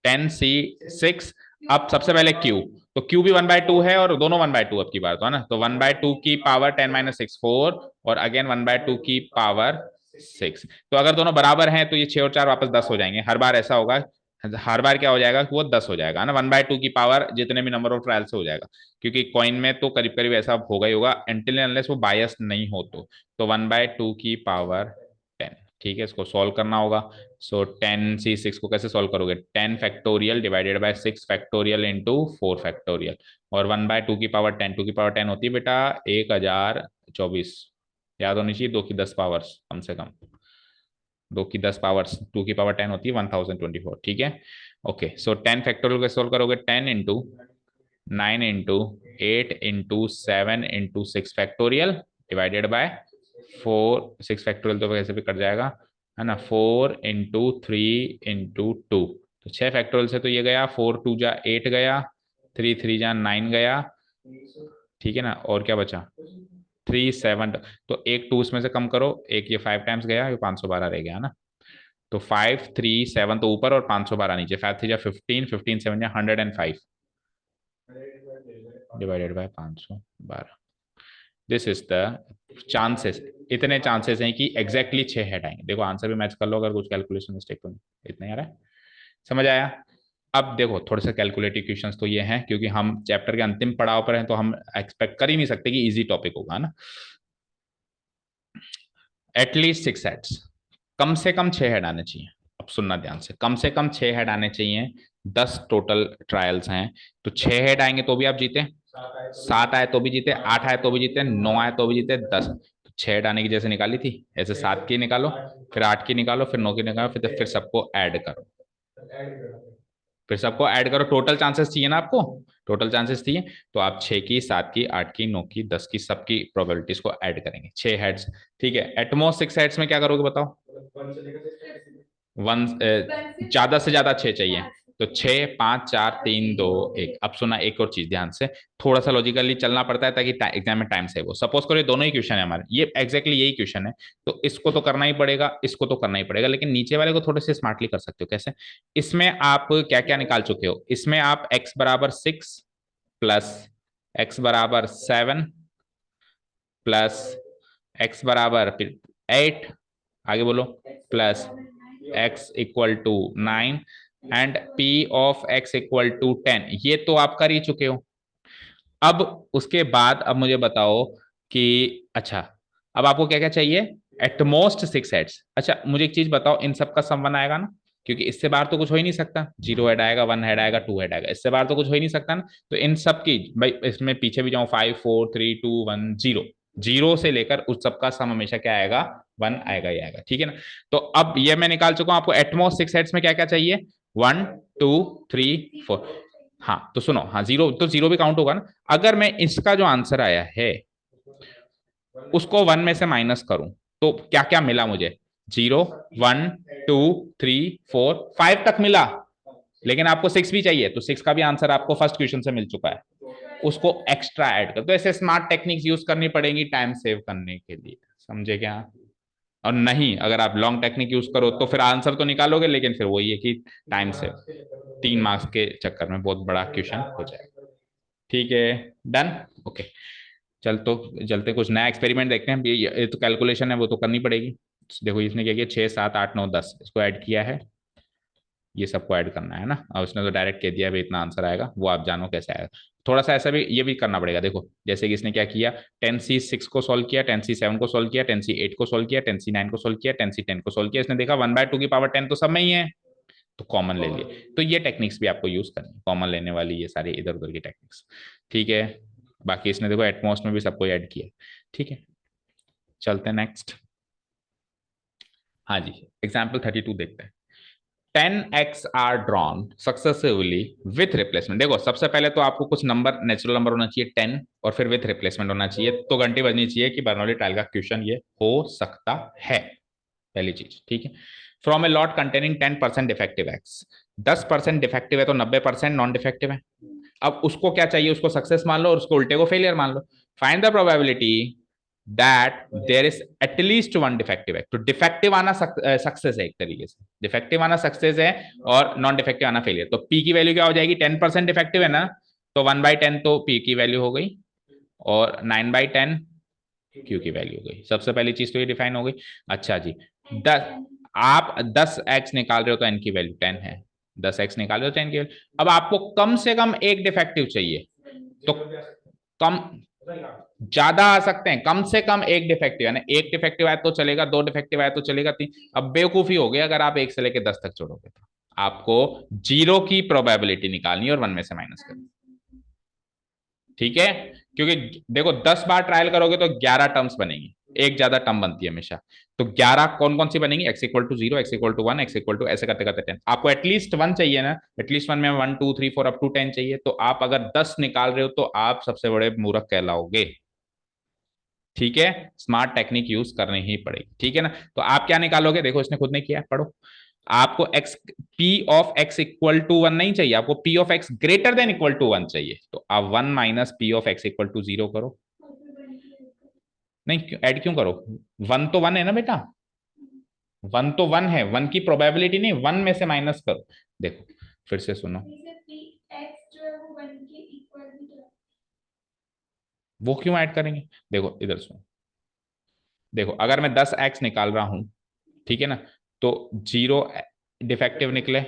10c6। अब सबसे पहले क्यू, तो क्यू भी 1/2 है और दोनों 1/2 अब की बार, तो है ना, तो 1/2 की पावर 10 - 6 4, और अगेन 1/2 की पावर 6। तो अगर दोनों बराबर हैं तो ये 6 और 4 वापस 10 हो जाएंगे, हर बार ऐसा होगा, हर बार क्या हो जाएगा कि वो 10 हो जाएगा ना, 1/2 की पावर जितने भी नंबर ऑफ ट्रायल से हो जाएगा, क्योंकि कॉइन में तो करीब करीब ऐसा होगा ही होगा, एंटिल अनलेस वो बायस नहीं हो तो 1/2 की पावर 10। ठीक है, इसको सॉल्व करना होगा। सो 10c6 को कैसे सॉल्व करोगे, 10 factorial divided by 6 factorial into 4 factorial, और 1/2 की पावर 10, 2 की पावर 10 होती है बेटा 1024, याद होनी चाहिए, 2 की 10 पावर्स कम से कम, 2 की 10 पावर्स, 2 की पावर 10 होती है 1024। ठीक है, ओके, सो 10 फैक्टोरियल को सोल्व करोगे, 10 into 9 into 8 into 7 into 6 factorial divided by 4, 6 factorial तो वैसे भी कट जाएगा, है ना, 4 into 3 into 2, तो 6 फैक्टोरियल से तो ये गया, 4 2 जा 8 गया, 3 3 जा 9 गया। ठीक है ना, और क्या बचा, 3 7, तो एक 2 उसमें से कम करो, एक ये 5 टाइम्स गया, ये 512 रह गया ना। तो 5 3 7 तो ऊपर और 512 नीचे, 5 3 जा 15, 15 7 जा 105 divided by 512। This is the chances, इतने चांसेस हैं कि एग्जैक्टली 6 हेड आएंगे। देखो आंसर भी मैच कर लो अगर कुछ कैलकुलेशन मिस्टेक तो नहीं, इतना ही आ रहा है, समझ आया। अब देखो थोड़े से कैलकुलेटिव क्वेश्चंस तो ये हैं, क्योंकि हम चैप्टर के अंतिम पड़ाव पर हैं तो हम एक्सपेक्ट कर ही नहीं सकते कि इजी टॉपिक होगा ना। एटलीस्ट 6 हेड्स, कम से कम 6 हेड आने चाहिए। अब सुनना ध्यान से कम 6 हेड आने चाहिए। 10 टोटल ट्रायल्स हैं, तो 6 हेड आएंगे तो भी आप जीते, 7 आए तो भी जीते, 8 आए तो भी जीते, 9 आए तो भी जीते, 10। तो 6 हेड आने की जैसे निकाली थी ऐसे 7 की निकालो, फिर 8 की निकालो, फिर 9 की निकालो, फिर सबको ऐड करो, फिर सबको ऐड करो, टोटल चांसेस चाहिए ना आपको, टोटल चांसेस चाहिए, तो आप 6 की, 7 की, 8 की, 9 की, 10 की, सबकी प्रोबेबिलिटीज को ऐड करेंगे, 6 हेड्स। ठीक है, एटमोस्ट 6 हेड्स में क्या करोगे बताओ, वन, ज्यादा से ज्यादा 6 चाहिए, तो 6 5 4 3 2 1। अब सुना एक और चीज ध्यान से, थोड़ा सा लॉजिकली चलना पड़ता है ताकि एग्जाम में टाइम सेव हो। सपोज करो ये दोनों ही क्वेश्चन है हमारे, ये एग्जैक्टली यही क्वेश्चन है, तो इसको तो करना ही पड़ेगा, इसको तो करना ही पड़ेगा, लेकिन नीचे वाले को थोड़े से स्मार्टली कर सकते हो। कैसे? इसमें आप क्या क्या निकाल चुके हो? इसमें आप x बराबर 6 प्लस x बराबर 7 प्लस x बराबर 8, आगे बोलो, plus x equal to 9 and p of x equal to 10, ये तो आप कर ही चुके हो। अब उसके बाद अब मुझे बताओ कि अच्छा, अब आपको क्या क्या चाहिए? At most 6 heads. अच्छा मुझे एक चीज बताओ, इन सब का सम 1 आएगा ना? क्योंकि इससे बाहर तो कुछ हो ही नहीं सकता, 0 हेड आएगा, 1 हेड आएगा, 2 हेड आएगा, इससे बाहर तो कुछ हो ही नहीं सकता ना। तो इन सब की भाई, इसमें पीछे भी जाऊं, 5 4 3 2 1 0, जीरो से लेकर उस सब का सम हमेशा क्या आएगा? 1 आएगा ही आएगा, ठीक है ना? तो अब ये मैं निकाल चुका हूं, आपको एटमोस्ट 6 हेड्स में क्या क्या चाहिए? 1 2 3 4। हाँ तो सुनो, हाँ जीरो तो जीरो भी काउंट होगा ना। अगर मैं इसका जो आंसर आया है उसको 1 में से माइनस करूं तो क्या क्या मिला मुझे? 0 1 2 3 4 5 तक मिला, लेकिन आपको 6 भी चाहिए, तो 6 का भी आंसर आपको फर्स्ट क्वेश्चन से मिल चुका है, उसको एक्स्ट्रा ऐड कर। तो ऐसे स्मार्ट टेक्निक्स यूज करनी पड़ेगी टाइम सेव करने के लिए, समझे क्या? और नहीं, अगर आप लॉन्ग टेक्निक यूज करो तो फिर आंसर तो निकालोगे, लेकिन फिर वही है कि टाइम सेव, 3 मार्क्स के चक्कर में बहुत बड़ा क्वेश्चन हो जाएगा। ठीक है, डन, ओके। चल तो चलते कुछ नया एक्सपेरिमेंट देखते हैं। ये तो कैलकुलेशन है, वो तो करनी पड़ेगी। देखो इसने क्या किया, 6 7 8 9 10 इसको ऐड किया है, ये सबको ऐड करना है ना। और उसने तो डायरेक्ट कह दिया भाई इतना आंसर आएगा, वो आप जानो कैसे आएगा। थोड़ा सा ऐसा भी ये भी करना पड़ेगा। देखो जैसे कि इसने क्या किया, 10c6 को सॉल्व किया, 10c7 को सॉल्व किया, 10c8 को सॉल्व किया, 10c9 को सॉल्व किया, 10c10 को सॉल्व किया। इसने देखा 1/2 की पावर 10 तो सब में ही है, तो कॉमन ले लिए। तो ये टेक्निक्स भी आपको यूज करनी है, कॉमन लेने वाली ये सारी इधर उधर की टेक्निक्स, ठीक है। बाकी इसने देखो एटमोस्ट में भी सबको ऐड किया, ठीक है। चलते हैं नेक्स्ट। हाँ जी, एग्जाम्पल 32 देखते हैं। 10x are drawn successively with replacement. देखो सबसे पहले तो आपको कुछ नंबर, नेचुरल नंबर होना चाहिए 10, और फिर विथ रिप्लेसमेंट होना चाहिए, तो घंटी बजनी चाहिए कि बर्नौली ट्रायल का क्वेश्चन ये हो सकता है, पहली चीज, ठीक है। From a lot containing 10% defective x, 10% defective है तो 90% नॉन डिफेक्टिव है। अब उसको क्या चाहिए? उसको सक्सेस मान लो और उसको उल्टे को फेलियर मान लो। Find the probability that there is at least one defective act. तो डिफेक्टिव आना सक्सेस है, एक तरीके से डिफेक्टिव आना सक्सेस है और नॉन डिफेक्टिव आना फेलियर। तो पी की वैल्यू क्या हो जाएगी? 10% डिफेक्टिव है ना, तो 1/10 तो पी की वैल्यू हो गई, और 9/10 क्यू की वैल्यू हो गई। सबसे पहली चीज तो ये डिफाइन हो गई। अच्छा जी, 10, आप 10x निकाल रहे हो तो n की वैल्यू 10 है, 10x निकाल रहे हो तो n की वैल्यू। अब आपको कम से कम एक डिफेक्टिव चाहिए, तो कम ज्यादा आ सकते हैं, कम से कम एक डिफेक्टिव, यानी एक डिफेक्टिव आए तो चलेगा, 2 डिफेक्टिव आए तो चलेगा, 3। अब बेवकूफी हो गई अगर आप 1 से लेकर 10 तक जोड़ोगे, तो आपको 0 की प्रोबेबिलिटी निकालनी है और 1 में से माइनस करनी, ठीक है। क्योंकि देखो 10 बार ट्रायल करोगे तो 11 टर्म्स बनेंगी, एक ज्यादा टर्म बनती है हमेशा। तो 11 कौन कौन सी बनेंगी? x=0, x=1, x= ऐसे करते करते 10। आपको एटलीस्ट 1 चाहिए ना, एटलीस्ट 1 में 1 2 3 4 अप टू 10 चाहिए। तो आप अगर 10 निकाल रहे हो तो आप सबसे बड़े मूर्ख कहलाओगे, ठीक है। स्मार्ट टेक्निक यूज करनी ही पड़ेगी, ठीक है ना। तो आप क्या निकालोगे? देखो इसने खुद ने किया, पढ़ो। आपको x, p of x equal to 1 नहीं चाहिए, आपको p of x greater than equal to 1 चाहिए। तो आप 1 minus p of x equal to 0 करो। नहीं, ऐड क्यों करो? 1 तो 1 है ना बेटा, 1 तो 1 है, 1 की प्रोबेबिलिटी नहीं, 1 में से माइनस करो। देखो फिर से सुनो, वो क्यों ऐड करेंगे? देखो इधर सुनो, देखो अगर मैं 10x निकाल रहा हूं, ठीक है ना, तो 0 डिफेक्टिव निकले,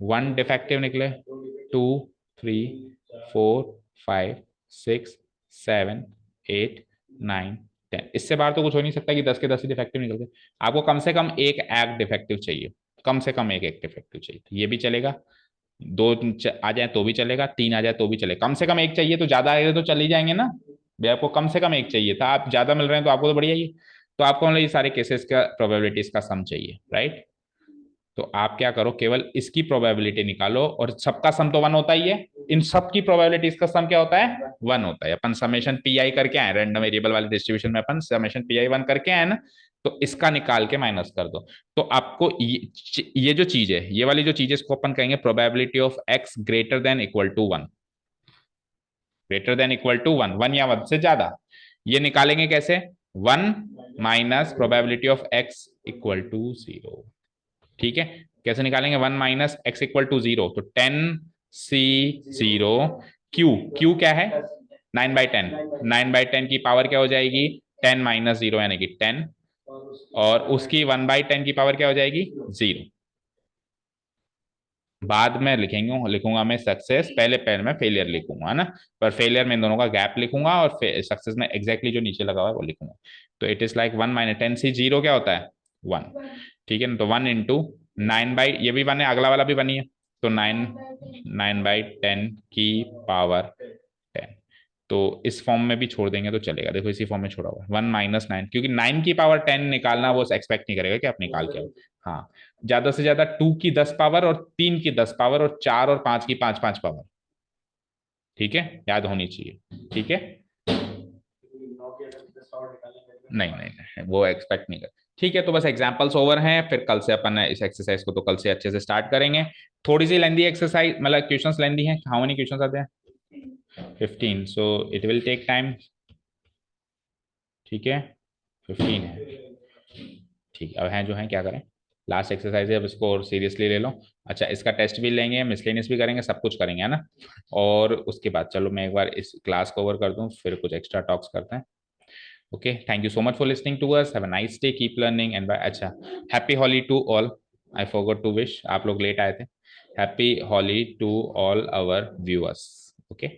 1 डिफेक्टिव निकले, 2 3 4 5 6 7 8 9 10, इससे बाहर तो कुछ हो नहीं सकता कि 10 के 10 ही डिफेक्टिव निकल गए। आपको कम से कम एक एक्ट डिफेक्टिव चाहिए, कम से कम एक एक डिफेक्टिव चाहिए। तो ये भी चलेगा, दो आ जाए तो भी चलेगा, 3 आ जाए तो भी चलेगा, कम से कम एक चाहिए। तो ज्यादा आएगा तो चल ही जाएंगे ना भाई, आपको कम से कम एक चाहिए था, आप ज्यादा मिल रहे हैं तो आपको तो बढ़िया ही। तो आपको मतलब ये सारे केसेस का प्रोबेबिलिटीज का सम चाहिए, राइट। तो आप क्या करो, केवल इसकी प्रोबेबिलिटी निकालो, और सबका सम तो 1 होता ही है, इन सब की प्रोबेबिलिटीज का सम क्या होता है? 1 होता है। अपन समेशन पी आई करके आए, रैंडम वेरिएबल वाले डिस्ट्रीब्यूशन में अपन समेशन पी आई 1 करके आए ना। तो इसका निकाल के माइनस कर दो। तो आपको ये जो चीज है, ये वाली जो चीज है, इसको अपन कहेंगे probability of X greater than equal to one. Greater than equal to one, one या वन से ज्यादा। ये निकालेंगे कैसे? One minus probability of x equal to zero. ठीक है, कैसे निकालेंगे? One minus X equal to zero, तो 10 C0 क्यू, क्यू क्या है? 9/10, 9/10 की पावर क्या हो जाएगी? 10 - 0 यानी कि 10, और उसकी 1/10 की पावर क्या हो जाएगी? 0। बाद में लिखेंगे, लिखूंगा मैं सक्सेस, पहले पहले मैं फेलियर लिखूंगा ना, पर फेलियर में इन दोनों का गैप लिखूंगा, और सक्सेस में एग्जैक्टली जो नीचे लगा हुआ है वो लिखूंगा। तो इट इज लाइक 1 - 10 से 0 क्या होता है? 1। ठीक है ना, तो 1 × 9 ये भी 1 है, अगला वाला भी 1 ही है, तो 9 9/10 की पावर 10। तो इस फॉर्म में भी छोड़ देंगे तो चलेगा, देखो इसी फॉर्म में छोड़ा हुआ है, 1 - 9, क्योंकि 9 की पावर 10 निकालना वो एक्सपेक्ट नहीं करेगा कि आप निकाल के आओ। हाँ, ज्यादा से ज्यादा 2 की 10 पावर, और 3 की 10 पावर, और 4 और 5 की 5 पावर। ठीक है, याद होनी चाहिए। ठीक है, नहीं नहीं नहीं, वो एक्सपेक्ट नहीं कर। ठीक है, तो बस एग्जांपल्स ओवर हैं, फिर कल से अपन इस एक्सरसाइज को तो कल से अच्छे से स्टार्ट करेंगे। थोड़ी सी लेंदी एक्सरसाइज, मतलब क्वेश्चंस लेंदी हैं। हाउ मेनी क्वेश्चंस आते हैं? 15, so it will take time. ठीक है, 15 है। ठीक है, अब हैं जो हैं, क्या करें? लास्ट एक्सरसाइज है, अब इसको और सीरियसली ले लो। अच्छा, इसका टेस्ट भी लेंगे, मिसलेनियस भी करेंगे, सब कुछ करेंगे, है ना? और उसके बाद चलो मैं एक बार इस क्लास को ओवर कर दूं, फिर कुछ एक्स्ट्रा टॉक्स करते हैं। Okay, thank you so much for listening to us, have a nice day, keep learning and bye. अच्छा, happy Holi to all. I forgot to wish, आप लोग लेट आए थे। Happy Holi to all our viewers. Okay.